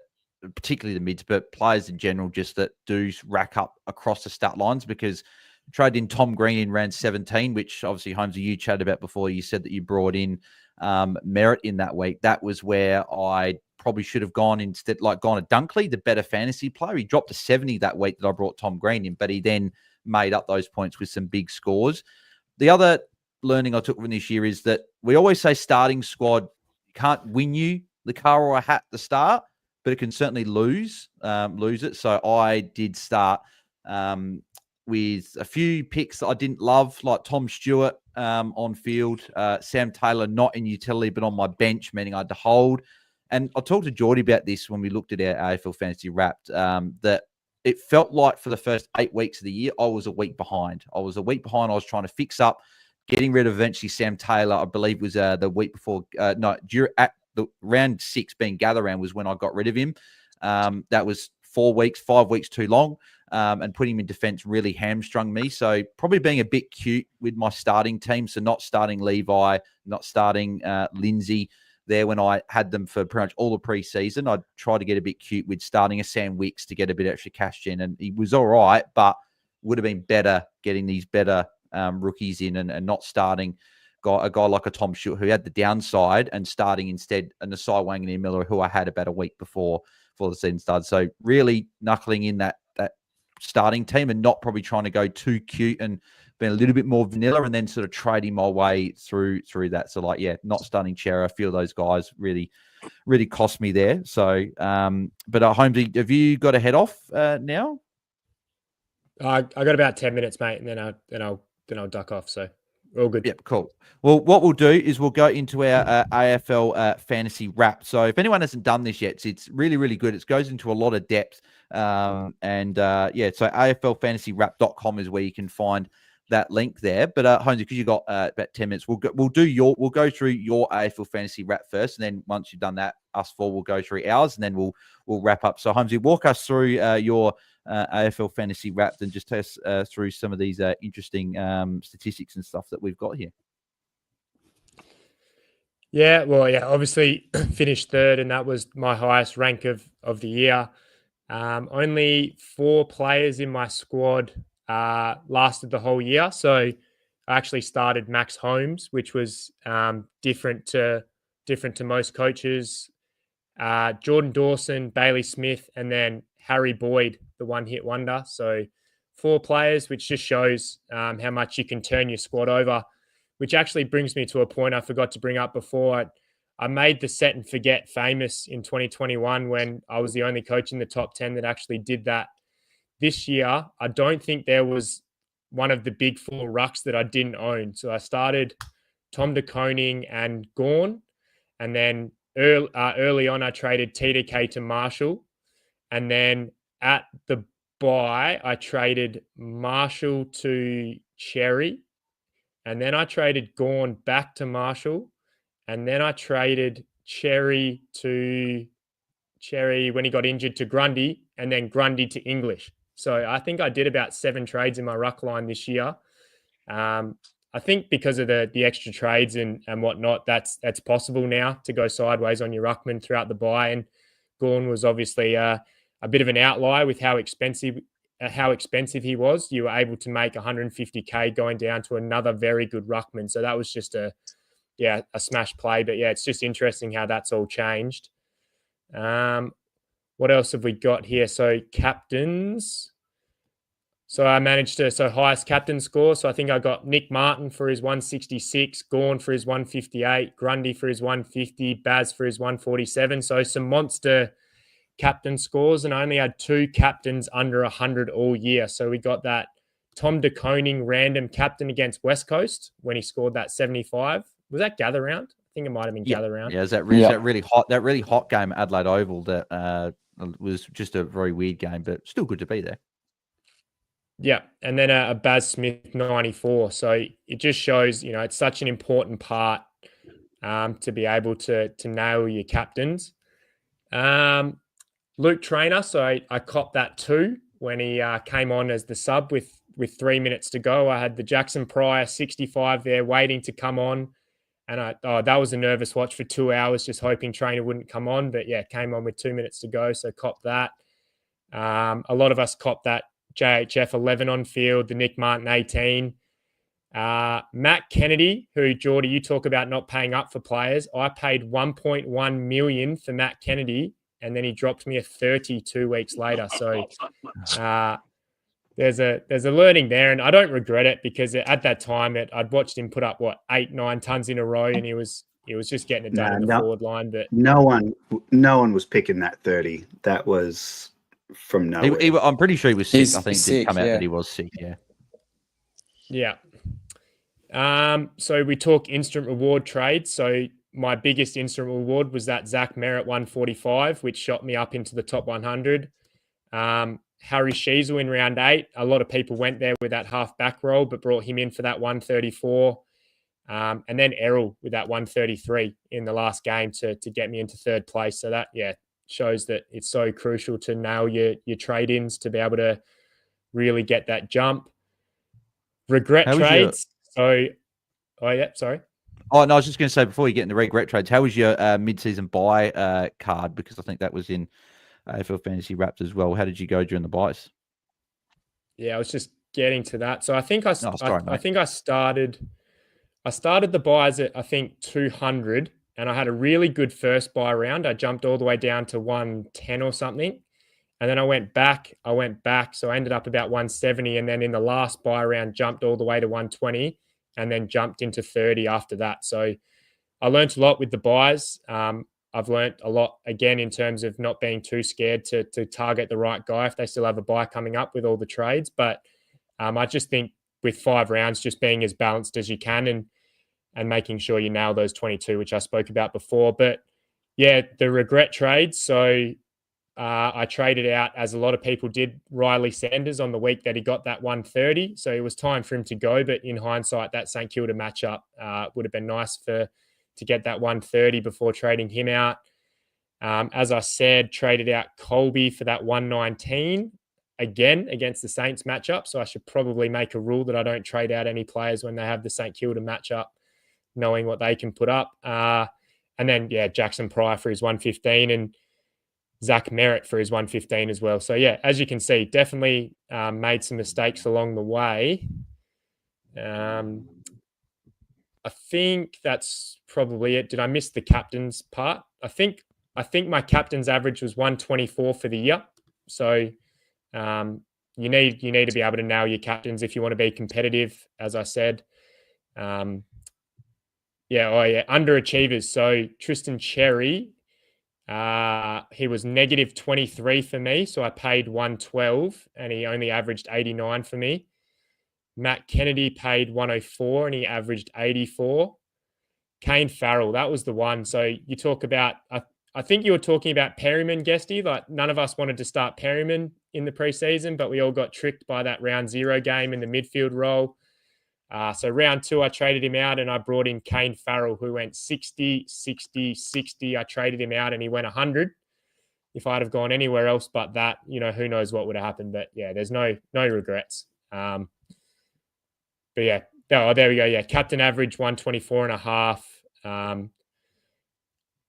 particularly the mids, but players in general, just that do rack up across the stat lines, because traded in Tom Green in round 17, which obviously, Holmsey, you chatted about before. You said that you brought in Merritt in that week. That was where I probably should have gone to Dunkley, the better fantasy player. He dropped to 70 that week that I brought Tom Green in, but he then made up those points with some big scores. The other learning I took from this year is that we always say starting squad can't win you the car or a hat at the start, but it can certainly lose it. So I did start with a few picks that I didn't love, like Tom Stewart on field, Sam Taylor not in utility but on my bench, meaning I had to hold. And I talked to Jordy about this when we looked at our AFL Fantasy Wrapped, that it felt like for the first 8 weeks of the year, I was a week behind. I was trying to fix up, getting rid of eventually Sam Taylor. I believe was the week before. At the round 6 being gather round was when I got rid of him. That was 5 weeks too long. and putting him in defense really hamstrung me. So probably being a bit cute with my starting team. So not starting Levi, not starting Lindsay there when I had them for pretty much all the preseason. I'd try to get a bit cute with starting a Sam Wicks to get a bit extra cash in. And he was all right, but would have been better getting these better rookies in and not starting a guy like a Tom Shute who had the downside and starting instead an Asai Wanganeen Miller who I had about a week before the season started. So really knuckling in that starting team and not probably trying to go too cute and being a little bit more vanilla and then sort of trading my way through that. So not starting Chera. I feel those guys really cost me there. So, but Holmesy, have you got to head off now? I got about 10 minutes, mate, and then I'll duck off. So all good. Yep, cool. Well, what we'll do is we'll go into our AFL fantasy wrap. So if anyone hasn't done this yet, it's really, really good. It goes into a lot of depth. So AFLFantasyWrap.com is where you can find that link there. But Holmesy, because you got about 10 minutes, we'll go through your AFL fantasy wrap first, and then once you've done that, us four will go through ours, and then we'll wrap up. So Holmesy, walk us through your AFL fantasy wrap and just take us through some of these interesting statistics and stuff that we've got here. Yeah, well, obviously finished third, and that was my highest rank of the year. Only 4 players in my squad lasted the whole year. So I actually started Max Holmes, which was different to most coaches. Jordan Dawson, Bailey Smith, and then Harry Boyd, the one-hit wonder. So 4 players, which just shows how much you can turn your squad over, which actually brings me to a point I forgot to bring up before. I made the set and forget famous in 2021 when I was the only coach in the top 10 that actually did that. This year, I don't think there was one of the big 4 rucks that I didn't own. So I started Tom de Koning and Gawn, and then early on I traded TDK to Marshall, and then at the bye I traded Marshall to Cherry, and then I traded Gawn back to Marshall, and then I traded Cherry when he got injured to Grundy, and then Grundy to English. So I think I did about 7 trades in my ruck line this year. I think because of the extra trades and whatnot, that's possible now to go sideways on your ruckman throughout the bye. And Gawn was obviously a bit of an outlier with how expensive he was. You were able to make 150K going down to another very good ruckman. So that was just a smash play. But it's just interesting how that's all changed. What else have we got here? So captains. So I managed to, highest captain score. So I think I got Nick Martin for his 166, Gawn for his 158, Grundy for his 150, Baz for his 147. So some monster captain scores, and I only had 2 captains under 100 all year. So we got that Tom de Koning random captain against West Coast when he scored that 75. Was that gather round? I think it might have been gather round. Yeah, that really hot game at Adelaide Oval that was just a very weird game, but still good to be there. Yeah, and then a Baz Smith 94. So it just shows, it's such an important part to be able to nail your captains. Luke Trainer, so I copped that too when he came on as the sub with 3 minutes to go. I had the Jackson Pryor 65 there waiting to come on. And that was a nervous watch for 2 hours, just hoping Trainer wouldn't come on. But came on with 2 minutes to go, so copped that. A lot of us copped that JHF 11 on field, the Nick Martin 18. Matt Kennedy, who, Jordy, you talk about not paying up for players. I paid $1.1 million for Matt Kennedy, and then he dropped me a 30 2 weeks later. So there's a learning there, and I don't regret it because at that time I'd watched him put up 8-9 tons in a row, and he was just getting it done in the forward line. But no one was picking that 30. That was from nowhere. I'm pretty sure he was sick. I think sick, it did come out that he was sick. Yeah. So we talk instant reward trades. So my biggest instant reward was that Zach Merritt 145, which shot me up into the top 100. Harry Sheasel in round 8. A lot of people went there with that half back roll, but brought him in for that 134. And then Errol with that 133 in the last game to get me into third place. So that, shows that it's so crucial to nail your trade-ins to be able to really get that jump. Regret How was trades. Sorry. Oh, yeah, sorry. Oh, no, I was just going to say, before you get into regret trades, how was your mid-season buy card? Because I think that was in AFL Fantasy Wrapped as well. How did you go during the buys? Yeah, I was just getting to that. So I think I mate. think I started the buys at, I think, 200, and I had a really good first buy round. I jumped all the way down to 110 or something. And then I went back. So I ended up about 170. And then in the last buy round, jumped all the way to 120 and then jumped into 30 after that. So I learned a lot with the buys. I've learned a lot, again, in terms of not being too scared to target the right guy if they still have a buy coming up with all the trades. But I just think with 5 rounds, just being as balanced as you can and making sure you nail those 22, which I spoke about before. But yeah, the regret trades. So I traded out, as a lot of people did, Riley Sanders on the week that he got that 130. So it was time for him to go. But in hindsight, that St Kilda matchup would have been nice to get that 130 before trading him out. As I said, traded out Colby for that 119 again against the Saints matchup. So I should probably make a rule that I don't trade out any players when they have the St Kilda matchup, knowing what they can put up. And then, yeah, Jackson Pryor for his 115 and Zach Merritt for his 115 as well. So, yeah, as you can see, definitely made some mistakes along the way. I think that's probably it. Did I miss the captain's part? I think my captain's average was 124 for the year. So you need to be able to nail your captains if you want to be competitive, as I said. Underachievers. So Tristan Cherry, he was negative 23 for me. So I paid 112 and he only averaged 89 for me. Matt Kennedy paid 104 and he averaged 84. Kane Farrell, that was the one. So you talk about, I think you were talking about Perryman, Guesty. Like, none of us wanted to start Perryman in the preseason, but we all got tricked by that round 0 game in the midfield role. So round 2, I traded him out and I brought in Kane Farrell, who went 60, 60, 60. I traded him out and he went 100. If I'd have gone anywhere else but that, who knows what would have happened. But yeah, there's no regrets. But yeah, there we go. Yeah, captain average 124.5.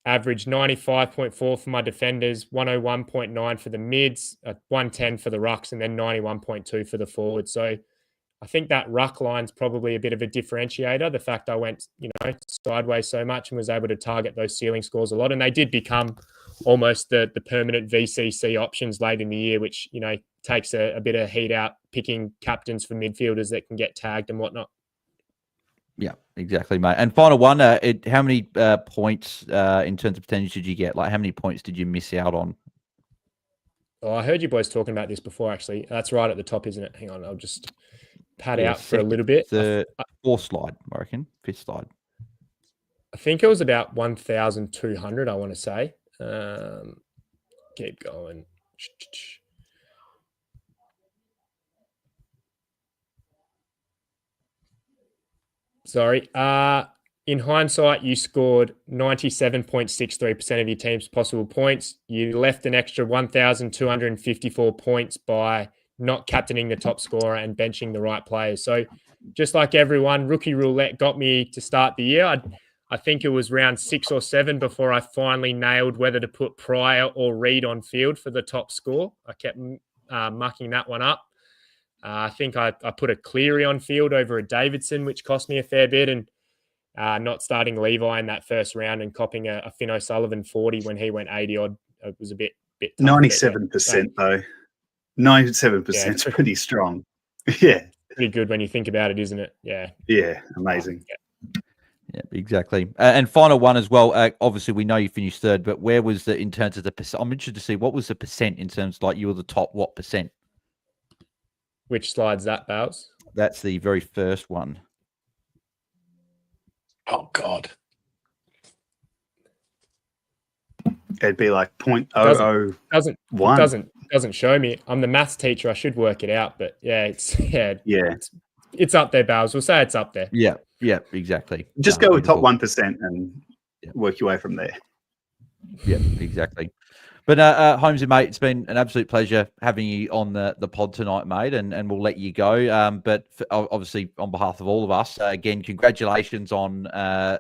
Average 95.4 for my defenders, 101.9 for the mids, 110 for the rucks, and then 91.2 for the forwards. So I think that ruck line's probably a bit of a differentiator. The fact I went, sideways so much and was able to target those ceiling scores a lot. And they did become almost the permanent VCC options late in the year, which, takes a bit of heat out picking captains for midfielders that can get tagged and whatnot. Yeah, exactly, mate. And final one, how many points in terms of percentage did you get? Like, how many points did you miss out on? Oh, I heard you boys talking about this before, actually. That's right at the top, isn't it? Hang on, I'll just pad out for a little bit. The 4th slide, I reckon. 5th slide. I think it was about 1,200, I want to say. Keep going. Sorry. In hindsight, you scored 97.63% of your team's possible points. You left an extra 1,254 points by not captaining the top scorer and benching the right players. So just like everyone, rookie roulette got me to start the year. I think it was round 6 or 7 before I finally nailed whether to put Pryor or Reed on field for the top score. I kept mucking that one up. I think I put a Cleary on field over a Davidson, which cost me a fair bit, and not starting Levi in that first round and copping a Finn O'Sullivan 40 when he went 80 odd. It was a bit tough. 97% though. 97% is pretty strong. Yeah. Pretty good when you think about it, isn't it? Yeah. Yeah. Amazing. Yeah, exactly. And final one as well. Obviously, we know you finished 3rd, but where was the, in terms of the percent? I'm interested to see what was the percent in terms of, like, you were the top what percent? Which slide's that, Bales? That's the very first one. Oh, God. It'd be like 0.001. Doesn't show me. I'm the maths teacher. I should work it out, but it's up there, Bales. We'll say it's up there. Yeah, exactly. Just go with top 1% and work your way from there. Yeah, exactly. But Holmesy, mate, it's been an absolute pleasure having you on the pod tonight, mate, and we'll let you go. But obviously, on behalf of all of us, again, congratulations on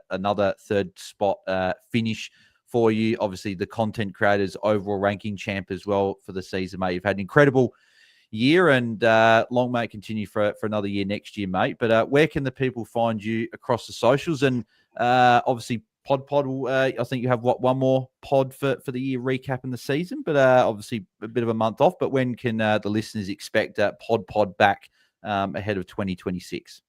another third spot finish for you. Obviously, the content creators overall ranking champ as well for the season, mate. You've had an incredible year, and long may it continue for another year next year, mate. But where can the people find you across the socials? And obviously, PODPOD will, I think you have one more pod for the year recapping the season, but obviously a bit of a month off. But when can the listeners expect PODPOD back ahead of 2026?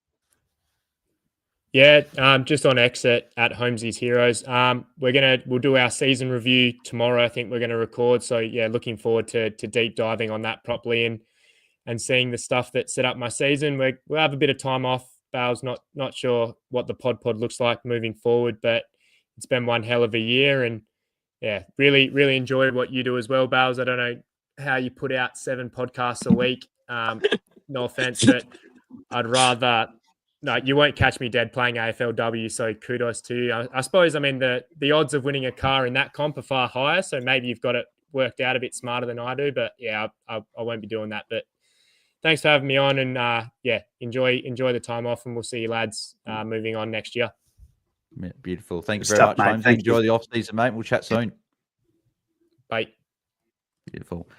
Yeah, just on exit at Holmsey's Heroes. We'll do our season review tomorrow. I think we're going to record. So yeah, looking forward to deep diving on that properly and seeing the stuff that set up my season. We'll have a bit of time off. Bale's not sure what the pod looks like moving forward, but it's been one hell of a year, and yeah, really, really enjoyed what you do as well, Bales. I don't know how you put out 7 podcasts a week. No offense, but I'd rather. No, you won't catch me dead playing AFLW, so kudos to you. I suppose, I mean, the odds of winning a car in that comp are far higher, so maybe you've got it worked out a bit smarter than I do, but yeah, I won't be doing that. But thanks for having me on, and yeah, enjoy the time off, and we'll see you lads moving on next year. Yeah, beautiful. Thank you very much, Holmes. Enjoy the off-season, mate. We'll chat soon. Bye. Beautiful.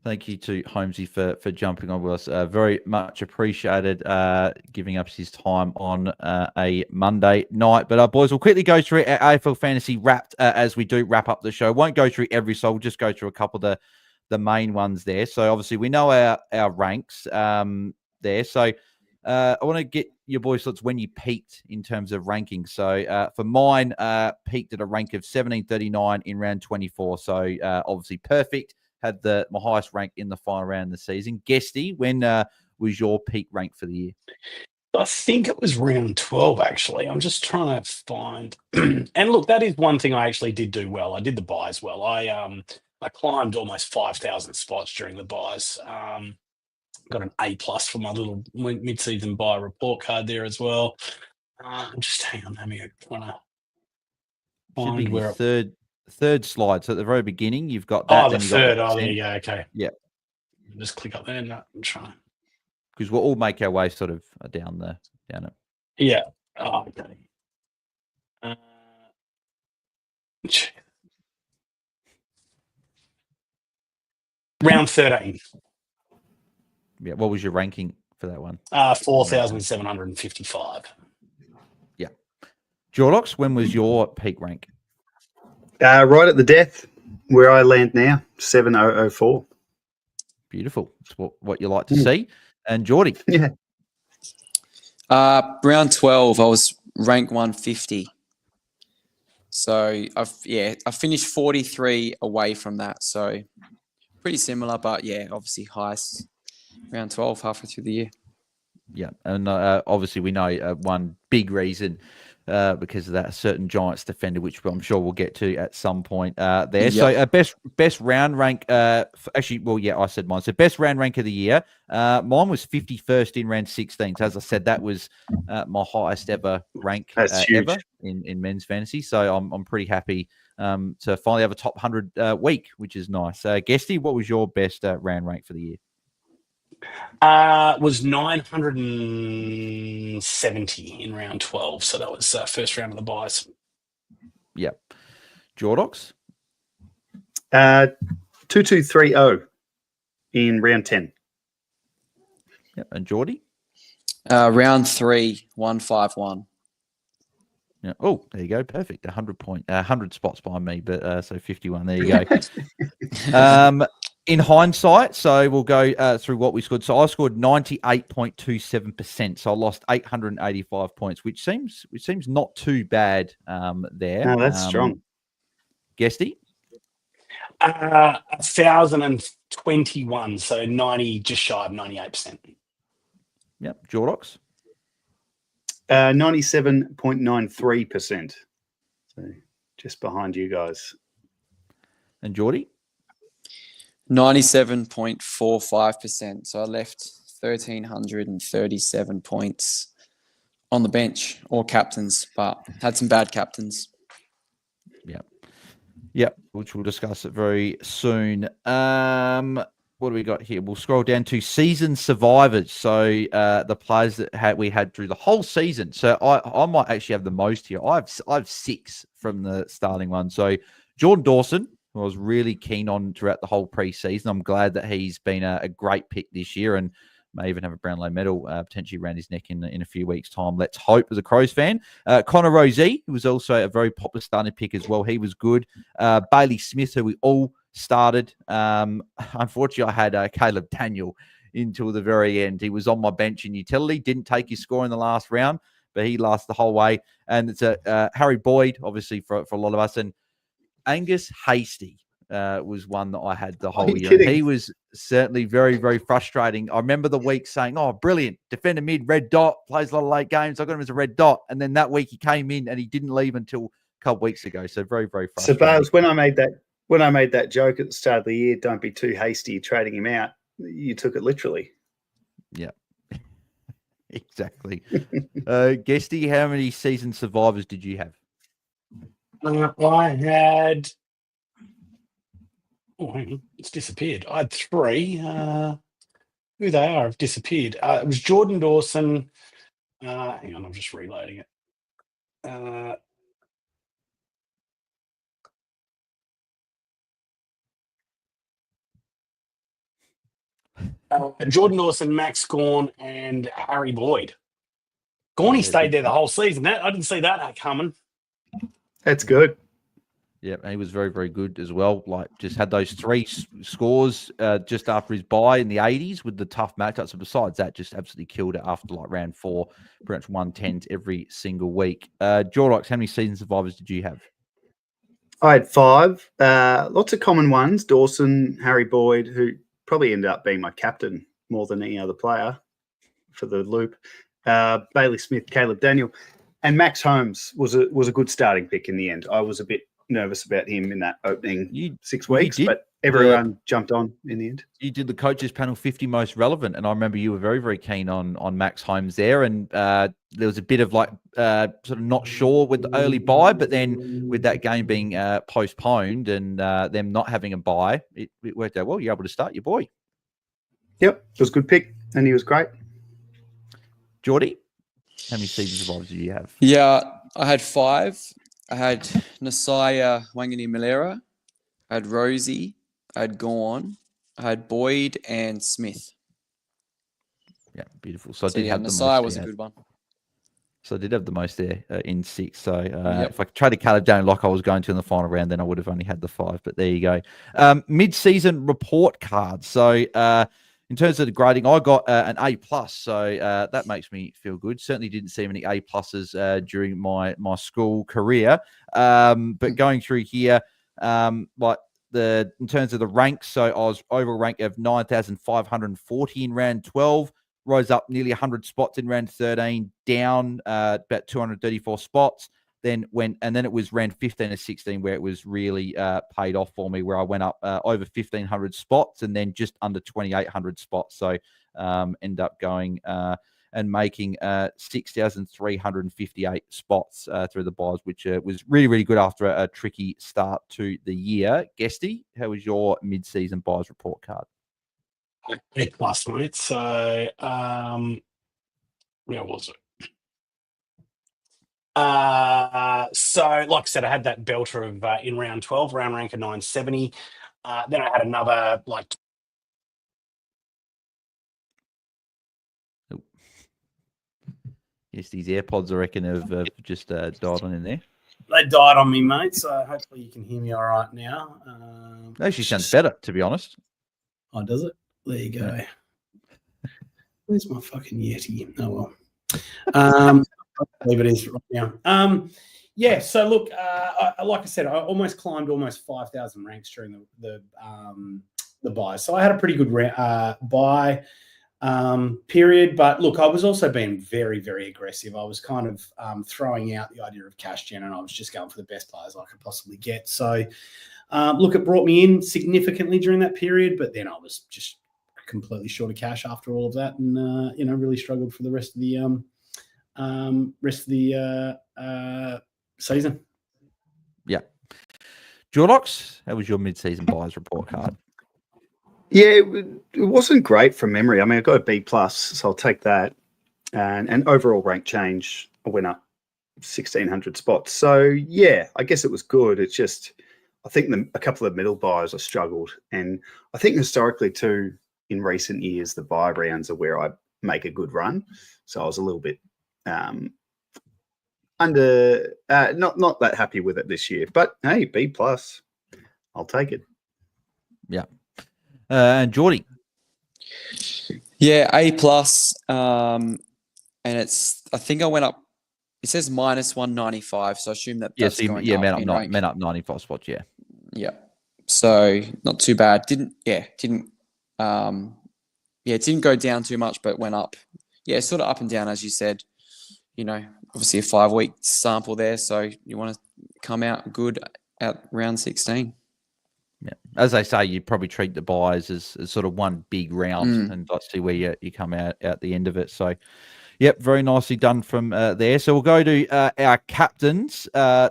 Thank you to Holmesy for jumping on with us. Very much appreciated giving up his time on a Monday night. But boys, we'll quickly go through our AFL Fantasy Wrapped as we do wrap up the show. Won't go through every, so we'll just go through a couple of the main ones there. So obviously we know our ranks there. So I want to get your boys' thoughts when you peaked in terms of ranking. So for mine, peaked at a rank of 1739 in round 24. So obviously perfect. Had my highest rank in the final round of the season. Guesty, when was your peak rank for the year? I think it was round 12, actually. I'm just trying to find. And look, that is one thing I actually did do well. I did the buys well. I climbed almost 5,000 spots during the buys. Got an A+ for my little mid-season buy report card there as well. Just hang on, let me try to find where third slide. So at the very beginning, you've got that. The third. There you go. Okay. Yeah. Just click up there. No, I'm trying. Because we'll all make our way sort of down it. Yeah. Oh, okay. Round 13. Yeah. What was your ranking for that one? 4,755. Yeah. Jordox, when was your peak rank? Right at the death, where I land now, 7004. Beautiful. It's what you like to see. And Jordy? Yeah. Round 12, I was rank 150. So I finished 43 away from that. So pretty similar, but yeah, obviously highest round 12 halfway through the year. Yeah, and obviously we know one big reason because of that certain Giants defender, which I'm sure we'll get to at some point there. Yep. So best round rank, I said mine. So best round rank of the year. Mine was 51st in round 16. So as I said, that was my highest ever rank ever in men's fantasy. So I'm pretty happy to finally have a top 100 week, which is nice. Guesty, what was your best round rank for the year? Was 970 in round 12. So that was first round of the buys. Yep. Jordox? 2230 in round 10. Yep. And Jordy? Round 3, 151. Yeah. Oh, there you go. Perfect. 100 spots behind me, but so 51. There you go. In hindsight, so we'll go through what we scored. So I scored 98.27%. So I lost 885 points, which seems not too bad there. No, that's strong. Guesty? 1,021. So 90, just shy of 98%. Yep. Jordox? 97.93%. So just behind you guys. And Jordy? 97.45%. So I left 1,337 points on the bench, or captains, but had some bad captains. Yeah. Yep, which we'll discuss it very soon. What do we got here? We'll scroll down to season survivors. So the players that we had through the whole season. So I might actually have the most here. I have 6 from the starting one. So Jordan Dawson, who I was really keen on throughout the whole preseason. I'm glad that he's been a great pick this year and may even have a Brownlow medal potentially around his neck in a few weeks' time. Let's hope, as a Crows fan. Connor Rozee, who was also a very popular starting pick as well. He was good. Bailey Smith, who we all started. Unfortunately, I had Caleb Daniel until the very end. He was on my bench in utility, didn't take his score in the last round, but he lasted the whole way. And it's Harry Boyd, obviously, for a lot of us. And Angus Hasty was one that I had the whole year. And he was certainly very, very frustrating. I remember the week saying, oh, brilliant, defender mid, red dot, plays a lot of late games. I got him as a red dot. And then that week he came in and he didn't leave until a couple of weeks ago. So very, very frustrating. So, Bales, when I made that joke at the start of the year, don't be too hasty trading him out, you took it literally. Yeah, exactly. Guesty, how many season survivors did you have? I had... Oh, hang on. It's disappeared. I had 3. Who they are have disappeared. It was Jordan Dawson. Hang on, I'm just reloading it. Jordan Dawson, Max Gawn, and Harry Boyd. Gawney stayed there the whole season. I didn't see that coming. That's good. Yeah, and he was very, very good as well. Like, just had those 3 scores just after his bye in the 80s with the tough matchups. So besides that, just absolutely killed it after like round 4, pretty much 110s every single week. Jordox, how many season survivors did you have? I had 5. Lots of common ones. Dawson, Harry Boyd, who probably ended up being my captain more than any other player for the loop. Bailey Smith, Caleb Daniel, and Max Holmes was a good starting pick in the end. I was a bit nervous about him in that opening 6 weeks, but everyone jumped on in the end. You did the coaches panel 50 most relevant, and I remember you were very, very keen on Max Holmes there, and there was a bit of like sort of not sure with the early buy, but then with that game being postponed and them not having a buy, it worked out well. You're able to start your boy. Yep, it was a good pick, and he was great. Jordy, how many season survivors did you have? Yeah, I had 5. I had Nasaya Wangani Malera, I had Rosie, I had Gawn, I had Boyd and Smith. Yeah, beautiful. So I did have the Nasaya most was there. a good one. So I did have the most there in 6. So if I traded Caleb down like I was going to in the final round, then I would have only had the 5. But there you go. Mid-season report card. So in terms of the grading, I got an A+. So that makes me feel good. Certainly didn't see many A+ during my school career. But going through here, like in terms of the ranks, so I was overall rank of 9,540 in round 12. Rose up nearly 100 spots in round 13, down about 234 spots. Then it was round 15 and 16 where it was really paid off for me, where I went up over 1,500 spots and then just under 2,800 spots. So end up going and making 6,358 spots through the buys, which was really, really good after a tricky start to the year. Guesty, how was your mid-season buys report card? A+, mate. So, where was it? So, like I said, I had that belter of in round 12, round rank of 970. Then I had another like. Yes, these AirPods, I reckon, have just died on in there. They died on me, mate. So hopefully you can hear me all right now. Actually sounds better, to be honest. Oh, does it? There you go. Yeah. Where's my fucking Yeti? Oh, well. I believe it is right now. Yeah, so look, like I said, I almost climbed almost 5,000 ranks during the buy. So I had a pretty good buy period. But look, I was also being very, very aggressive. I was kind of throwing out the idea of cash gen, and I was just going for the best players I could possibly get. So look, it brought me in significantly during that period, but then I was just completely short of cash after all of that, and really struggled for the rest of the season. Yeah. Jordox, how was your mid-season buys report card? Yeah, it wasn't great from memory. I mean, I got a B plus, so I'll take that. And overall rank change, I went up 1,600 spots. So yeah, I guess it was good. It's just, I think a couple of middle buys I struggled, and I think historically too, in recent years, the buy rounds are where I make a good run. So I was a little bit not that happy with it this year. But hey, B plus, I'll take it. Yeah. And Jordy. Yeah, A plus. And it's, I think I went up, it says minus 195. So I assume that that's going up. Men up 95 spots. Yeah. Yeah. So not too bad. It didn't go down too much, but went up. Yeah, sort of up and down, as you said. You know, obviously a 5-week sample there. So you want to come out good at round 16. Yeah, as they say, you probably treat the buys as sort of one big round, and let's see where you come out at the end of it. So, yep, very nicely done from there. So we'll go to our captains. I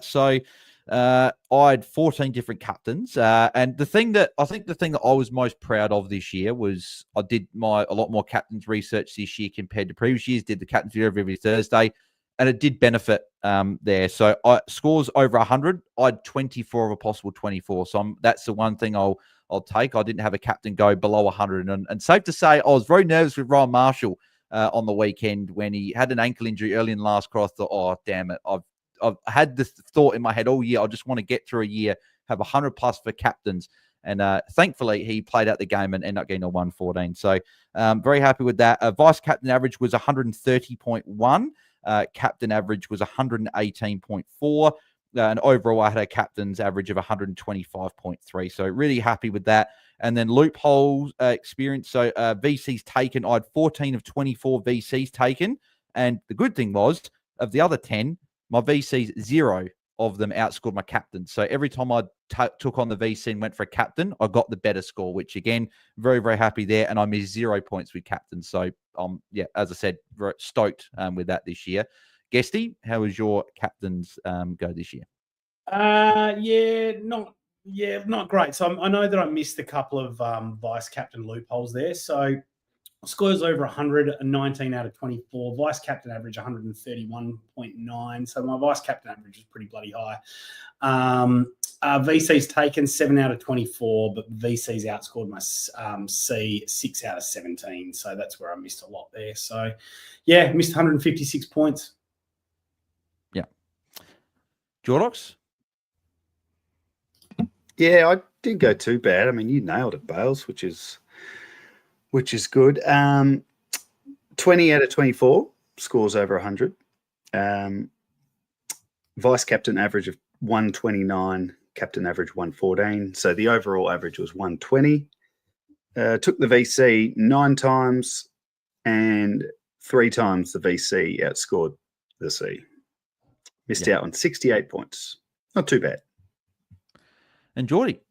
had 14 different captains, and the thing that I was most proud of this year was I did a lot more captains research this year compared to previous years. Did the captains video every Thursday, and it did benefit there. So scores over 100. I had 24 of a possible 24. So that's the one thing I'll take. I didn't have a captain go below 100, and safe to say I was very nervous with Ryan Marshall on the weekend when he had an ankle injury early in the last quarter. I thought, oh damn it, I've had this thought in my head all year. I just want to get through a year, have 100 plus for captains. And thankfully, he played out the game and ended up getting a 114. So very happy with that. Vice captain average was 130.1. Captain average was 118.4. And overall, I had a captain's average of 125.3. So really happy with that. And then loophole experience. So VCs taken, I had 14 of 24 VCs taken. And the good thing was, of the other 10, my VCs, 0 of them outscored my captain. So every time I took on the VC and went for a captain, I got the better score, which again, very, very happy there. And I missed 0 points with captain. So, as I said, very stoked with that this year. Guesty, how was your captain's go this year? Not great. So I know that I missed a couple of vice captain loopholes there. So scores over 100, 19 out of 24. Vice captain average 131.9. So my vice captain average is pretty bloody high. VC's taken 7 out of 24, but VC's outscored my C 6 out of 17. So that's where I missed a lot there. So yeah, missed 156 points. Yeah. Jordox? Yeah, I didn't go too bad. I mean, you nailed it, Bales, which is good. 20 out of 24 scores over 100. Vice captain average of 129, captain average 114. So the overall average was 120. Took the VC 9 times, and 3 times the VC outscored the C. Missed out on 68 points. Not too bad. And Jordy?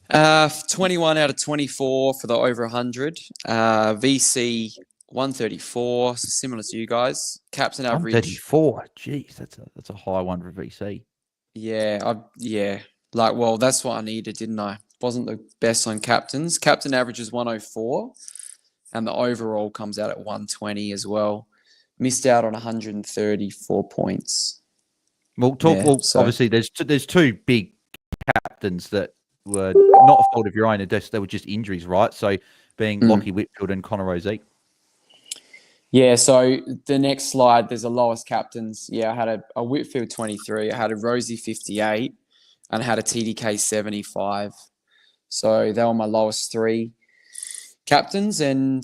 21 out of 24 for the over 100. VC 134, so similar to you guys. Captain average 134. Jeez, that's a high one for VC. Yeah, that's what I needed, didn't I? Wasn't the best on captains. Captain average is 104, and the overall comes out at 120 as well. Missed out on 134 points. Obviously, there's 2 big captains that were not a fault of your own. They were just injuries, right? So being Lockie Whitfield and Connor Rosique. Yeah, so the next slide, there's the lowest captains. Yeah, I had a Whitfield 23, I had a Rosie 58, and I had a TDK 75. So they were my lowest 3 captains. And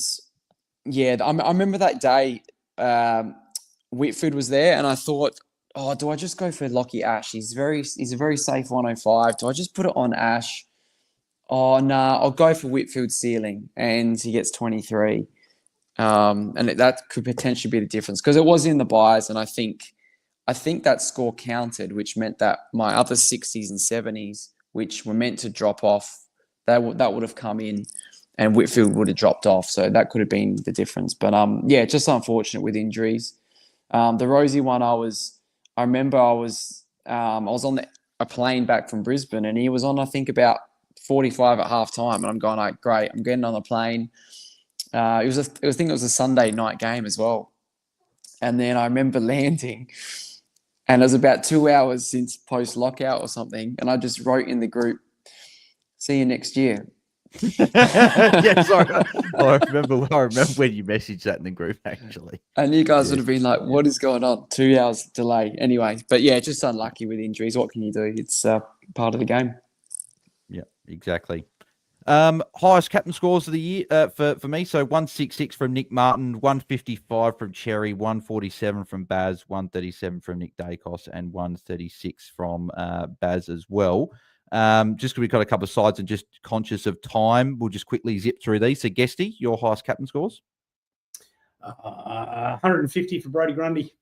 yeah, I remember that day Whitfield was there, and I thought, oh, do I just go for Lockie Ash? He's a very safe 105. Do I just put it on Ash? Oh, nah, I'll go for Whitfield ceiling, and he gets 23. And that could potentially be the difference because it was in the buys, and I think that score counted, which meant that my other 60s and 70s, which were meant to drop off, that would have come in, and Whitfield would have dropped off. So that could have been the difference. But yeah, just unfortunate with injuries. The Rosie one, I remember I was on a plane back from Brisbane, and he was on, I think, about 45 at half time. And I'm going, like, great, I'm getting on the plane. I think it was a Sunday night game as well. And then I remember landing, and it was about 2 hours since post-lockout or something. And I just wrote in the group, see you next year. Yeah, sorry. I remember when you messaged that in the group, actually. And you guys would have been like, what is going on? 2 hours delay. Anyway, but yeah, just unlucky with injuries. What can you do? It's part of the game. Yeah, exactly. Highest captain scores of the year for me. So 166 from Nick Martin, 155 from Cherry, 147 from Baz, 137 from Nick Dacos, and 136 from Baz as well. Just because we've got a couple of sides and just conscious of time, we'll just quickly zip through these. So Guesty, your highest captain scores? 150 for Brody Grundy.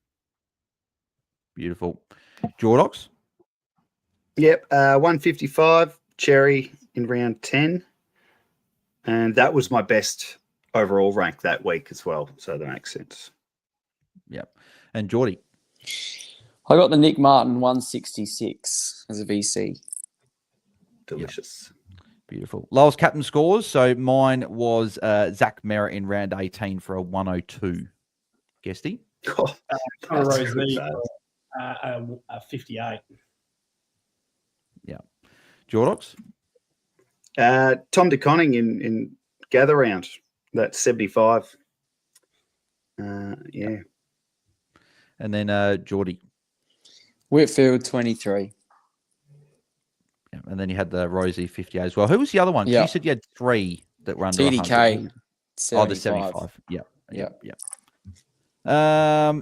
Beautiful. Jordox? Yep, 155, Cherry in round 10. And that was my best overall rank that week as well. So that makes sense. Yep. And Jordy? I got the Nick Martin 166 as a VC. Delicious. Yep. Beautiful. Lowest captain scores. So mine was Zach Merritt in round 18 for a 102. Guesty? Oh, Rose Lee, 58. Yeah. Jordox? Tom DeConning in gather round, that's 75. Yeah. And then Jordy. Whitfield 23. Yeah. And then you had the Rosie 58 as well. Who was the other one? Yeah. You said you had 3 that were under TDK 100. 75. Oh, the 75. Yeah.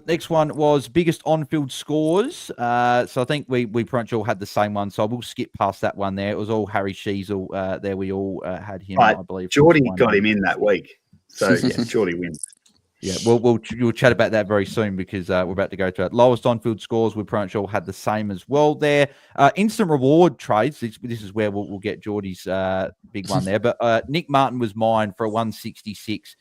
Next one was biggest on-field scores. So I think we pretty much all had the same one. So I will skip past that one there. It was all Harry Sheasel. There we all had him, Right. I believe. Jordy got him in that week. So, yeah, Jordy wins. Yeah, we'll chat about that very soon because we're about to go to it. Lowest on-field scores, we pretty much all had the same as well there. Instant reward trades, this is where we'll get Jordy's big one there. But Nick Martin was mine for a 166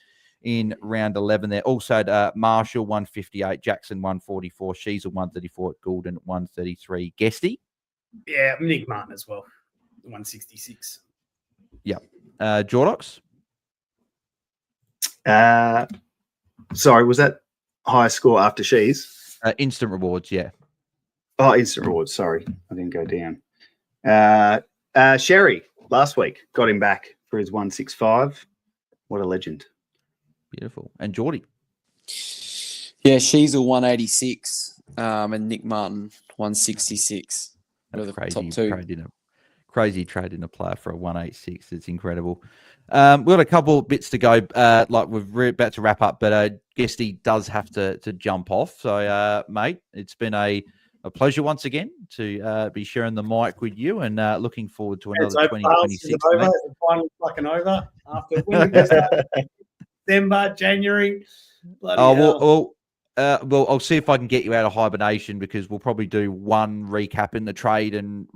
in round 11 there. Also Marshall 158, Jackson 144, Sheasel 134, Goulden 133. Guesty? Yeah, Nick Martin as well, 166. Yeah. Jordox? Sorry, was that high score after She's? Instant rewards, yeah. Oh, instant rewards. Sorry, I didn't go down. Sherry last week got him back for his 165. What a legend. Beautiful. And Jordy? Yeah, Sheasel 186 and Nick Martin 166. That's The crazy. top two. Crazy trade in a player for a 186. It's incredible. We've got a couple bits to go. Like we're about to wrap up, but Guesty does have to jump off. So, mate, it's been a pleasure once again to be sharing the mic with you, and looking forward to another 2026. It's over. It's finally fucking over after winning December, January. Bloody hell. Well, I'll see if I can get you out of hibernation because we'll probably do one recap in the trade and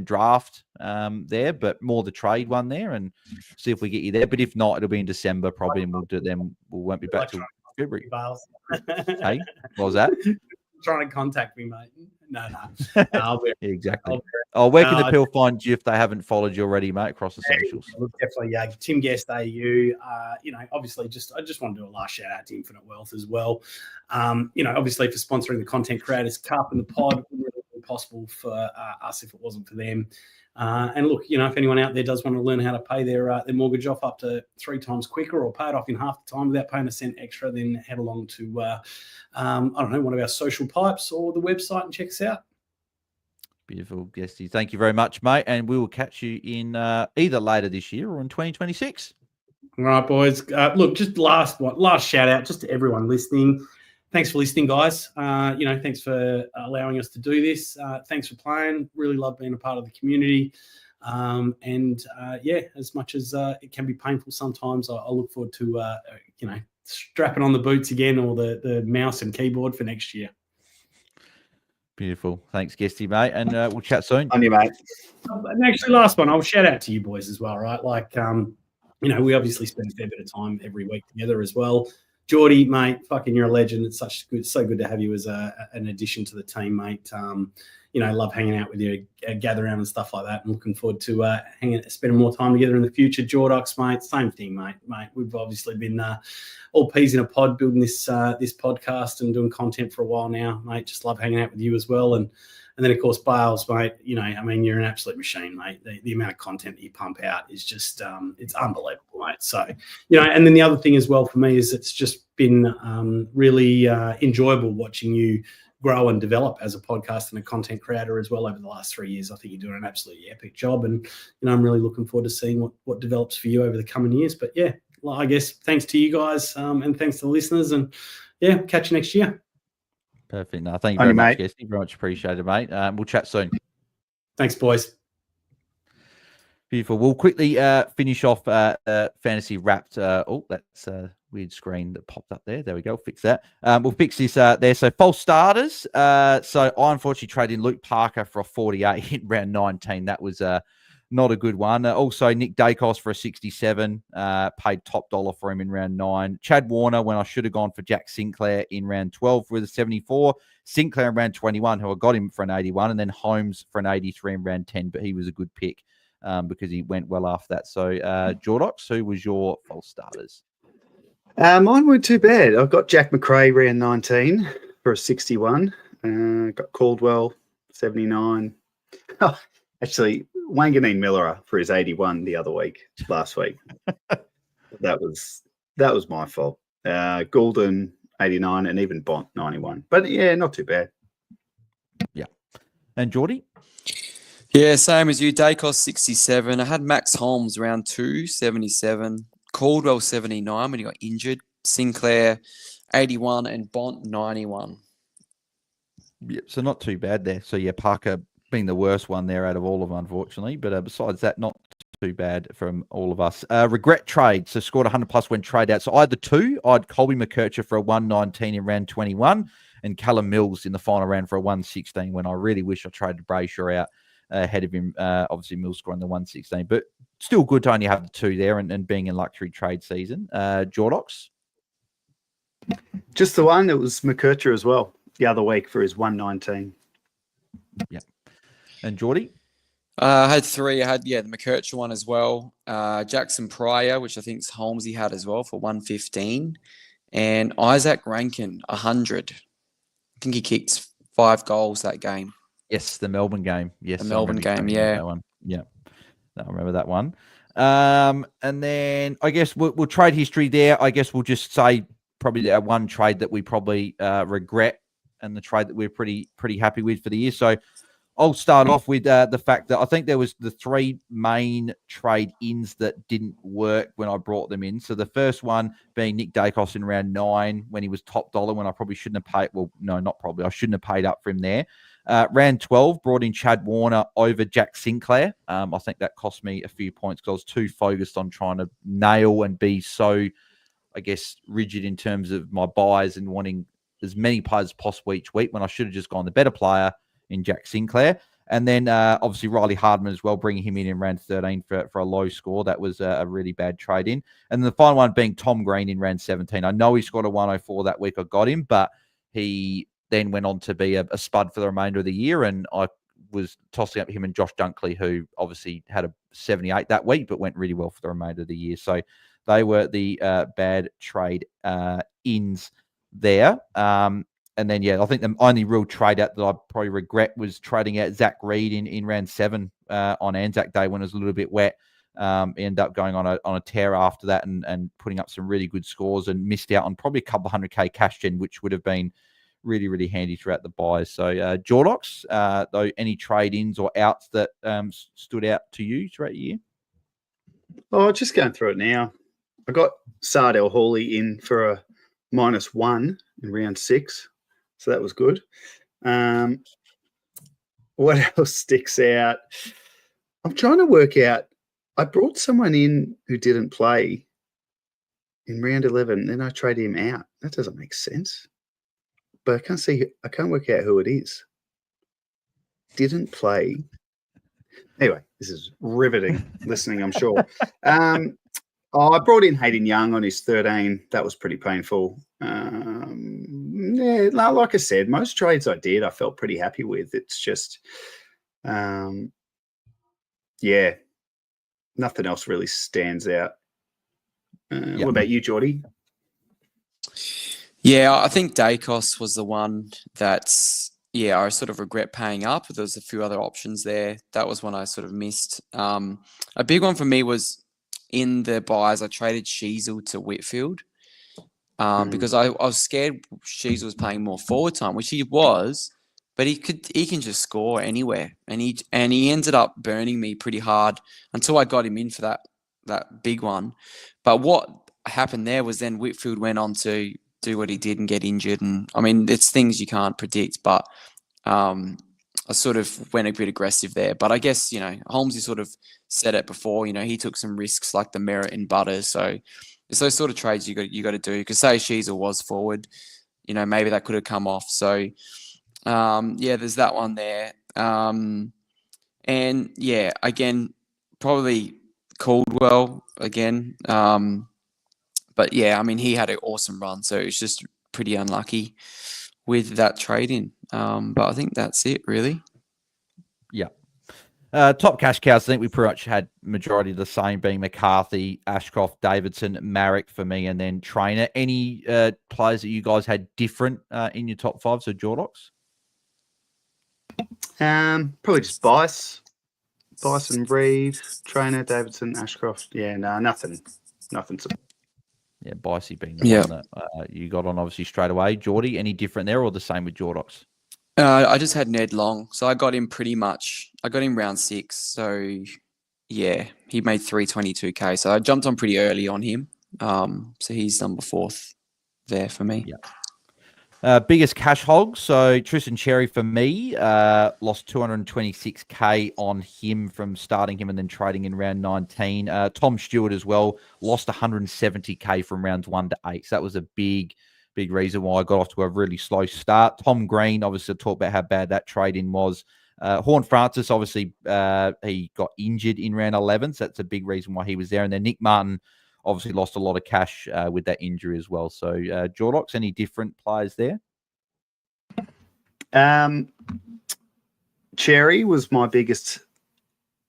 draft there, but more the trade one there, and see if we get you there. But if not, it'll be in December probably, and we'll do them. We won't be back till February. Hey, what was that? Trying to contact me, mate. No. Yeah, exactly. Where can the people find you if they haven't followed you already, mate, across the socials? Look, definitely, Tim Guest AU. Obviously, I just want to do a last shout out to Infinite Wealth as well. Obviously for sponsoring the Content Creators Cup and the pod, it wouldn't really be possible for us if it wasn't for them. And look, if anyone out there does want to learn how to pay their mortgage off up to 3 times quicker or pay it off in half the time without paying a cent extra, then head along to, one of our social pipes or the website and check us out. Beautiful, Guesty. Thank you very much, mate. And we will catch you in either later this year or in 2026. All right, boys. Look, just last shout out just to everyone listening. Thanks for listening, guys. Thanks for allowing us to do this. Thanks for playing. Really love being a part of the community. As much as it can be painful sometimes, I look forward to, strapping on the boots again or the mouse and keyboard for next year. Beautiful. Thanks, Guesty, mate. And we'll chat soon. On you, mate. And actually, last one, I'll shout out to you boys as well, right? Like, we obviously spend a fair bit of time every week together as well. Jordy, mate, fucking you're a legend. It's so good to have you as an addition to the team, mate. love hanging out with you, gather around and stuff like that. And looking forward to spending more time together in the future. Jordox, mate, same thing, mate. We've obviously been all peas in a pod building this podcast and doing content for a while now, mate. Just love hanging out with you as well. And then, of course, Bales, mate, you're an absolute machine, mate. The amount of content that you pump out is just, it's unbelievable, mate. So, and then the other thing as well for me is it's just been really enjoyable watching you grow and develop as a podcast and a content creator as well over the last 3 years. I think you're doing an absolutely epic job. And, I'm really looking forward to seeing what develops for you over the coming years. But, yeah, I guess thanks to you guys and thanks to the listeners. And, yeah, catch you next year. Perfect. No, thank you very much, Guesty. Very much appreciated, mate. We'll chat soon. Thanks, boys. Beautiful. We'll quickly finish off fantasy wrapped. That's a weird screen that popped up there. There we go. Fix that. We'll fix this there. So false starters. So I unfortunately traded in Luke Parker for a 48 in round 19. That was not a good one. Also, Nick Dacos for a 67. Paid top dollar for him in round 9. Chad Warner when I should have gone for Jack Sinclair in round 12 with a 74. Sinclair in round 21, who I got him for an 81. And then Holmes for an 83 in round 10. But he was a good pick because he went well after that. So, Jordox, who was your false starters? Mine weren't too bad. I've got Jack McRae round 19 for a 61. Got Caldwell 79. Oh, actually, Wanganeen Miller for his 81 last week. That was my fault. Goulden 89 and even Bont 91. But yeah, not too bad. Yeah. And Jordy? Yeah, same as you. Dacos 67. I had Max Holmes round 2, 77. Caldwell 79 when he got injured. Sinclair 81 and Bont 91. Yeah, so not too bad there. So yeah, Parker being the worst one there out of all of them, unfortunately. But besides that, not too bad from all of us. Regret trade. So scored 100 plus when trade out. So I had the two. I had Colby McKercher for a 119 in round 21 and Callum Mills in the final round for a 116 when I really wish I traded Brayshaw out ahead of him. Obviously, Mills scoring the 116. But still good to only have the two there and being in luxury trade season. Jordox? Just the one. It was McKercher as well the other week for his 119. Yeah. And Jordy? I had 3. I had, the McKercher one as well. Jackson Pryor, which I think Holmsey had as well for 115. And Isaac Rankin, 100. I think he kicked 5 goals that game. Yes, the Melbourne game. Yes, the Melbourne game, yeah. That one. Yeah, I remember that one. And then I guess we'll trade history there. I guess we'll just say probably our one trade that we probably regret and the trade that we're pretty happy with for the year. So I'll start off with the fact that I think there was the 3 main trade-ins that didn't work when I brought them in. So the first one being Nick Dacos in round 9 when he was top dollar when I probably shouldn't have paid. Well, no, not probably. I shouldn't have paid up for him there. Round 12, brought in Chad Warner over Jack Sinclair. I think that cost me a few points because I was too focused on trying to nail and be so, I guess, rigid in terms of my buys and wanting as many players as possible each week when I should have just gone the better player in Jack Sinclair. And then obviously Riley Hardman as well, bringing him in round 13 for a low score. That was a really bad trade in. And the final one being Tom Green in round 17. I know he scored a 104 that week. I got him, but he then went on to be a spud for the remainder of the year. And I was tossing up him and Josh Dunkley, who obviously had a 78 that week, but went really well for the remainder of the year. So they were the bad trade ins there. And then, I think the only real trade out that I probably regret was trading out Zach Reed in round 7 on Anzac Day when it was a little bit wet. Ended up going on a tear after that and putting up some really good scores and missed out on probably a couple of 100K cash gen, which would have been really, really handy throughout the buys. So, Jordox, though, any trade-ins or outs that stood out to you throughout the year? Oh, just going through it now. I got Sardell Hawley in for a -1 in round 6. So that was good. What else sticks out? I'm trying to work out. I brought someone in who didn't play in round 11. Then I traded him out. That doesn't make sense. But I can't work out who it is. Didn't play. Anyway, this is riveting listening, I'm sure. I brought in Hayden Young on his 13. That was pretty painful. Yeah, no, like I said, most trades I did, I felt pretty happy with. It's just, yeah, nothing else really stands out. What about you, Jordy? Yeah, I think Dacos was the one that's, I sort of regret paying up. There was a few other options there. That was one I sort of missed. A big one for me was in the buys, I traded Sheasel to Whitfield because I was scared Sheasel was playing more forward time, which he was, but he can just score anywhere. And he ended up burning me pretty hard until I got him in for that big one. But what happened there was then Whitfield went on to do what he did and get injured. And I mean, it's things you can't predict, but I sort of went a bit aggressive there. But I guess, Holmsey sort of said it before, he took some risks like the Merritt and Butters. So it's those sort of trades you got to do. Because say Sheasel was forward, maybe that could have come off. So there's that one there. And yeah, again, probably Caldwell again. But yeah, I mean, he had an awesome run, so it's just pretty unlucky with that trade in. But I think that's it, really. Yeah. Top cash cows, I think we pretty much had majority of the same, being McCarthy, Ashcroft, Davidson, Marek for me, and then Trainer. Any players that you guys had different in your top five? So Jordox? Probably just Bice and Reed, Trainer, Davidson, Ashcroft. Yeah, no, nothing. Yeah, Bicey being the one that you got on obviously straight away. Jordy, any different there or the same with Jordox? I just had Ned Long, so I got him round 6. So yeah, he made 322k. So I jumped on pretty early on him. So he's number 4th there for me. Yeah. Biggest cash hog. So Tristan Cherry for me lost 226k on him from starting him and then trading in round 19. Tom Stewart as well lost 170k from rounds 1 to 8. So that was a big reason why I got off to a really slow start. Tom Green, obviously, talked about how bad that trade-in was. Horn Francis, obviously, he got injured in round 11, so that's a big reason why he was there. And then Nick Martin obviously lost a lot of cash with that injury as well. So, Jordox, any different players there? Cherry was my biggest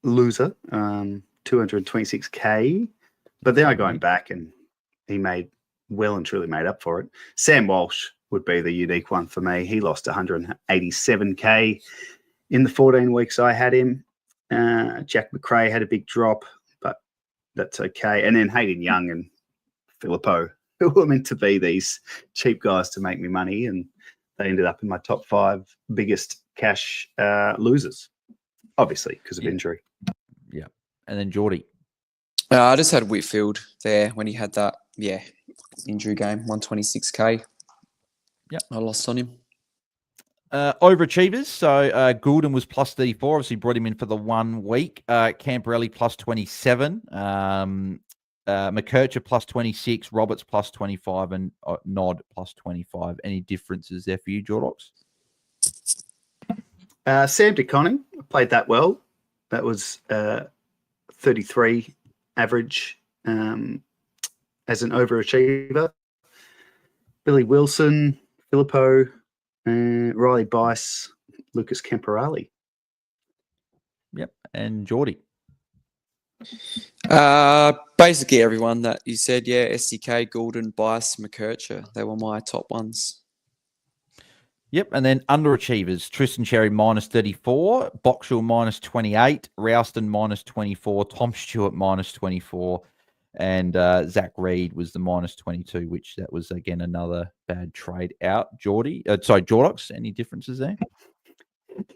loser, 226k. But then I got back and he made well and truly made up for it. Sam Walsh would be the unique one for me. He lost 187k in the 14 weeks I had him. Jack McRae had a big drop, but that's okay. And then Hayden Young and Filippo, who were meant to be these cheap guys to make me money, and they ended up in my top 5 biggest cash losers, obviously because of injury. Yeah. And then Jordy. I just had Whitfield there when he had that, injury game, 126k. Yeah, I lost on him. Overachievers. So Goulden was plus 34. Obviously brought him in for the 1 week. Camporelli plus 27. McKercher plus 26. Roberts plus 25. And Nod plus 25. Any differences there for you, Jordox? Sam DeConning played that well. That was 33 average as an overachiever. Billy Wilson, Filippo, Riley Bice, Lucas Camporelli. Yep. And Jordy. Basically everyone that you said, SDK, Goulden, Bice, McKercher. They were my top ones. Yep, and then underachievers, Tristan Cherry minus 34, Boxall minus 28, Rouston minus 24, Tom Stewart minus 24, and Zach Reed was the minus 22, which that was, again, another bad trade out. Jordox, any differences there?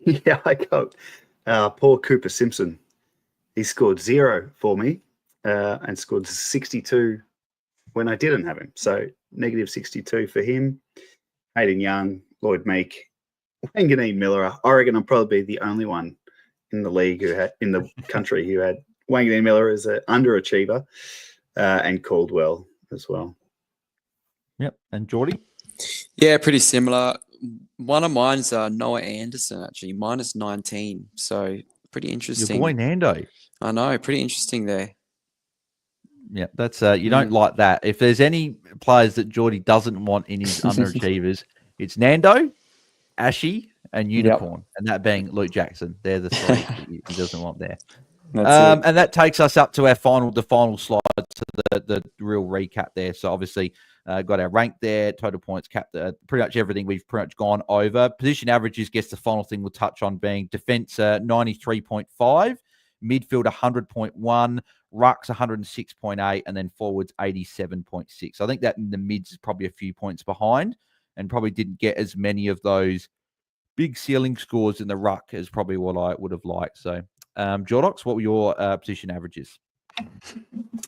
Yeah, I got poor Cooper Simpson. He scored 0 for me and scored 62 when I didn't have him. So negative 62 for him. Hayden Young, Lloyd Meek, Wanganeen Miller. I reckon I'm probably the only one in the league in the country who had Wanganeen Miller as an underachiever, and Caldwell as well. Yep. And Jordy? Yeah, pretty similar. One of mine's Noah Anderson, actually, minus 19. So pretty interesting. Your boy Nando. I know, pretty interesting there. Yeah, that's you don't like that. If there's any players that Jordy doesn't want in his underachievers, It's Nando, Ashy, and Unicorn, and that being Luke Jackson. They're the three that he doesn't want there. That's it. And that takes us up to our final slide, to the real recap there. So obviously got our rank there, total points, capped, pretty much everything we've pretty much gone over. Position averages, guess the final thing we'll touch on being defense 93.5, midfield 100.1, rucks 106.8, and then forwards 87.6. I think that in the mids is probably a few points behind and probably didn't get as many of those big ceiling scores in the ruck as probably what I would have liked. So Jordox, what were your position averages?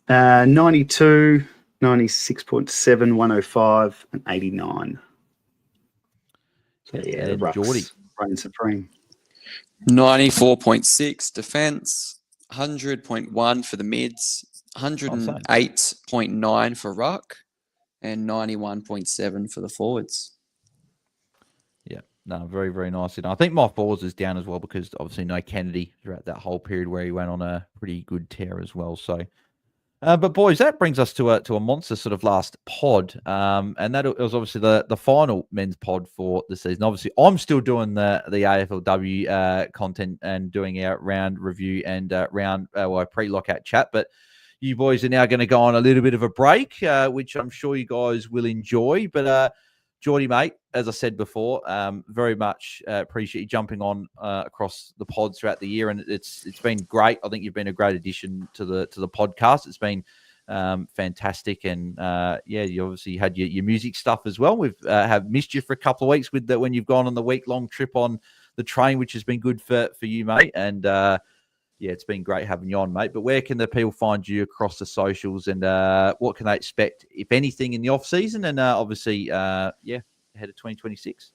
92, 96.7, 105, and 89. So yeah, the rucks Jordy. reign supreme. 94.6 defense, 100.1 for the mids, 108.9 for ruck, and 91.7 for the forwards. Yeah, no, very, very nice. And I think my forwards is down as well because obviously no Kennedy throughout that whole period where he went on a pretty good tear as well. So, but boys, that brings us to a monster sort of last pod, and that was obviously the final men's pod for the season. Obviously, I'm still doing the AFLW content and doing our round review and round pre-lockout chat, but you boys are now going to go on a little bit of a break, which I'm sure you guys will enjoy. But Jordy, mate, as I said before, very much appreciate you jumping on across the pods throughout the year, and it's been great. I think you've been a great addition to the podcast. It's been fantastic, and you obviously had your music stuff as well. We've have missed you for a couple of weeks with that when you've gone on the week-long trip on the train, which has been good for you, mate. And it's been great having you on, mate. But where can the people find you across the socials, and what can they expect, if anything, in the off season, and obviously, ahead of 2026?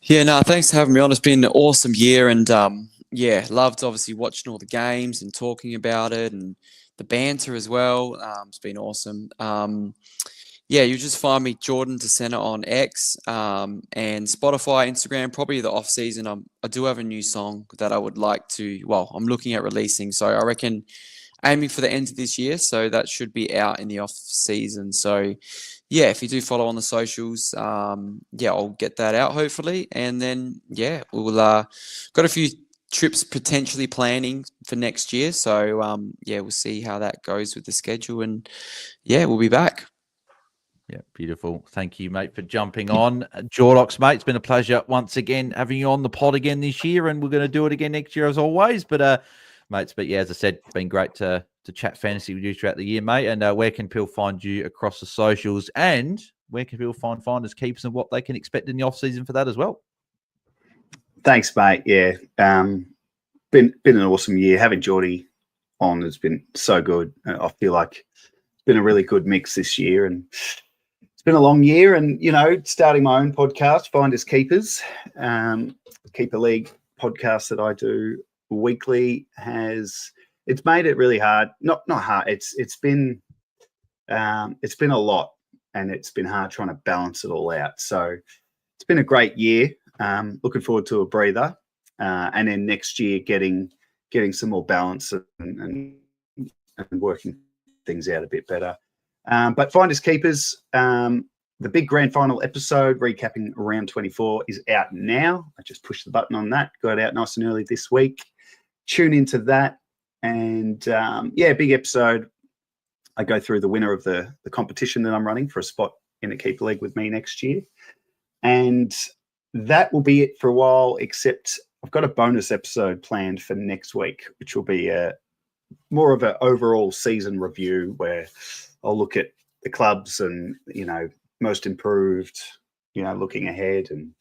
Yeah, no, thanks for having me on. It's been an awesome year, and loved obviously watching all the games and talking about it, and the banter as well. It's been awesome. You just find me Jordan to Center on X, and Spotify, Instagram. Probably the off season. I do have a new song that I would like to. Well, I'm looking at releasing, so I reckon aiming for the end of this year. So that should be out in the off season. So if you do follow on the socials, I'll get that out hopefully, and then we'll got a few trips potentially planning for next year. So we'll see how that goes with the schedule, and we'll be back. Yeah, beautiful. Thank you, mate, for jumping on. Jordox, mate, it's been a pleasure once again having you on the pod again this year, and we're going to do it again next year as always. But, mates, as I said, it's been great to chat fantasy with you throughout the year, mate. And where can people find you across the socials, and where can people find finders, keepers, and what they can expect in the off season for that as well? Thanks, mate. Yeah, been an awesome year. Having Jordy on has been so good. I feel like it's been a really good mix this year, and it's been a long year. And starting my own podcast, Finders Keepers, Keeper League podcast that I do weekly, it's made it really hard. Not hard. It's been a lot, and it's been hard trying to balance it all out. So it's been a great year. Looking forward to a breather, and then next year getting some more balance and working things out a bit better. But Finders Keepers, the big grand final episode recapping round 24 is out now. I just pushed the button on that, got it out nice and early this week. Tune into that, and big episode. I go through the winner of the competition that I'm running for a spot in the Keeper League with me next year, and that will be it for a while, except I've got a bonus episode planned for next week, which will be more of an overall season review where I'll look at the clubs and, most improved, looking ahead. And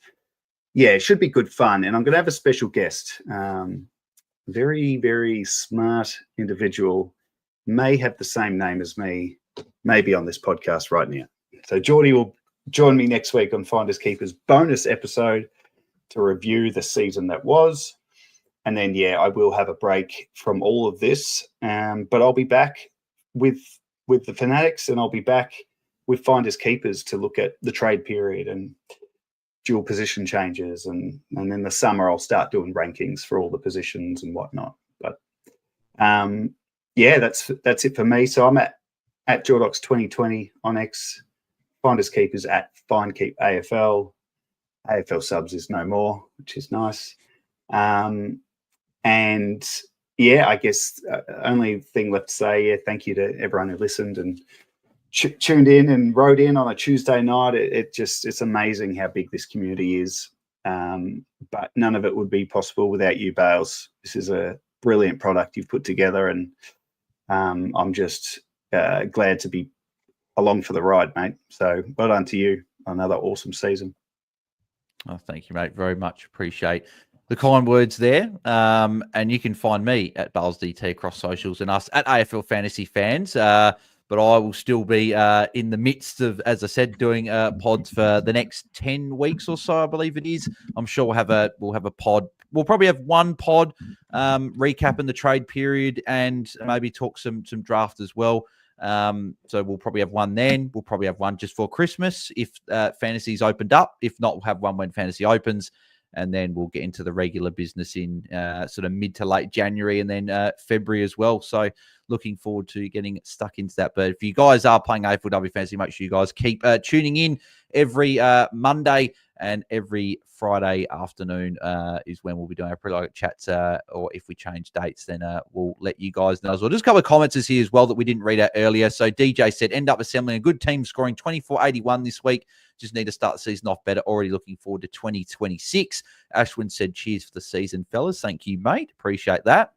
it should be good fun. And I'm going to have a special guest, very, very smart individual, may have the same name as me, maybe on this podcast right now. So Jordy will join me next week on Finders Keepers bonus episode to review the season that was. And then, I will have a break from all of this, but I'll be back with the Fanatics, and I'll be back with Finders Keepers to look at the trade period and dual position changes. And then the summer I'll start doing rankings for all the positions and whatnot. But that's it for me. So I'm at Jordox 2020 on X, Finders Keepers at FindKeepAFL, AFL subs is no more, which is nice. And yeah, I guess only thing left to say, thank you to everyone who listened and tuned in and wrote in on a Tuesday night. It's amazing how big this community is. But none of it would be possible without you, Bales. This is a brilliant product you've put together, and I'm just glad to be along for the ride, mate. So well done to you. Another awesome season. Oh, thank you, mate. Very much appreciate the kind words there. And you can find me at BAILSDT across socials and us at AFL Fantasy Fans. But I will still be in the midst of, as I said, doing pods for the next 10 weeks or so, I believe it is. I'm sure we'll have a pod. We'll probably have one pod recapping the trade period and maybe talk some draft as well. So we'll probably have one then. We'll probably have one just for Christmas if fantasy's opened up. If not, we'll have one when fantasy opens. And then we'll get into the regular business in sort of mid to late January and then February as well. So looking forward to getting stuck into that. But if you guys are playing AFLW Fantasy, make sure you guys keep tuning in every Monday and every Friday afternoon is when we'll be doing our pre-lockout chats. Or if we change dates, then we'll let you guys know as well. Just a couple of comments here as well that we didn't read out earlier. So DJ said, end up assembling a good team, scoring 24-81 this week. Just need to start the season off better. Already looking forward to 2026. Ashwin said, cheers for the season, fellas. Thank you, mate. Appreciate that.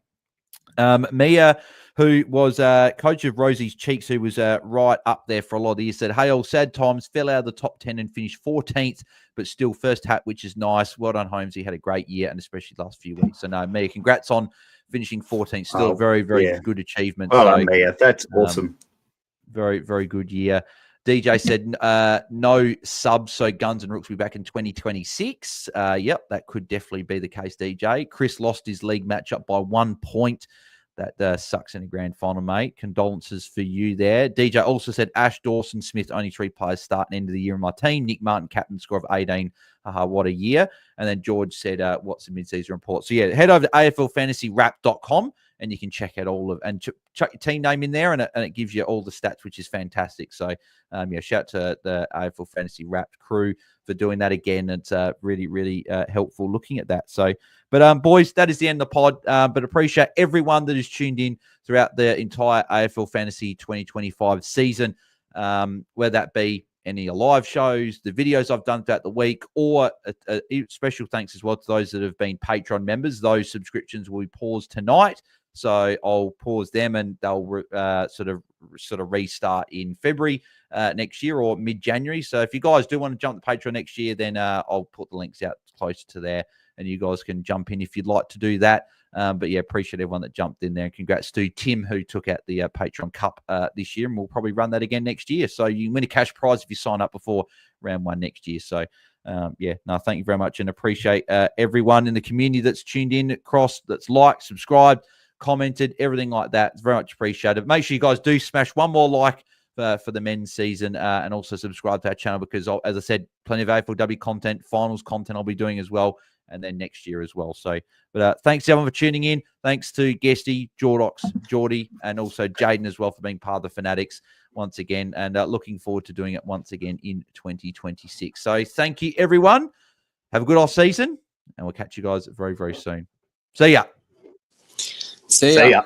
Mia, who was coach of Rosie's Cheeks, who was right up there for a lot of the years, said, hey, all sad times, fell out of the top 10 and finished 14th, but still first hat, which is nice. Well done, Holmsey. Had a great year, and especially the last few weeks. So, no, Mia, congrats on finishing 14th. Still a very, very good achievement. Well done, Mia. That's awesome. Very, very good year. DJ said, no subs, so Guns and Rooks will be back in 2026. Yep, that could definitely be the case, DJ. Chris lost his league matchup by 1 point. That sucks in a grand final, mate. Condolences for you there. DJ also said, Ash, Dawson, Smith, only 3 players start and end of the year in my team. Nick Martin, captain, score of 18. What a year. And then George said, what's the mid-season report? So, yeah, head over to AFLFantasyWrap.com and you can check out all of, and chuck your team name in there, and it gives you all the stats, which is fantastic. So, shout out to the AFL Fantasy Wrapped crew for doing that again. It's really, really helpful looking at that. So, but boys, that is the end of the pod. But appreciate everyone that is tuned in throughout the entire AFL Fantasy 2025 season, whether that be any live shows, the videos I've done throughout the week, or a special thanks as well to those that have been Patreon members. Those subscriptions will be paused tonight. So I'll pause them and they'll sort of restart in February next year or mid-January. So if you guys do want to jump to Patreon next year, then I'll put the links out closer to there and you guys can jump in if you'd like to do that. But yeah, appreciate everyone that jumped in there. And congrats to Tim, who took out the Patreon Cup this year, and we'll probably run that again next year. So you can win a cash prize if you sign up before round 1 next year. So thank you very much and appreciate everyone in the community that's tuned in across, that's liked, subscribed, commented, everything like that. It's very much appreciated. Make sure you guys do smash one more like for the men's season and also subscribe to our channel because, as I said, plenty of AFLW content, finals content I'll be doing as well, and then next year as well. So, but thanks everyone for tuning in. Thanks to Guesty, Jordox, Jordy, and also Jaiden as well for being part of the Fanatics once again, and looking forward to doing it once again in 2026. So thank you, everyone. Have a good off season, and we'll catch you guys very, very soon. See ya. See ya.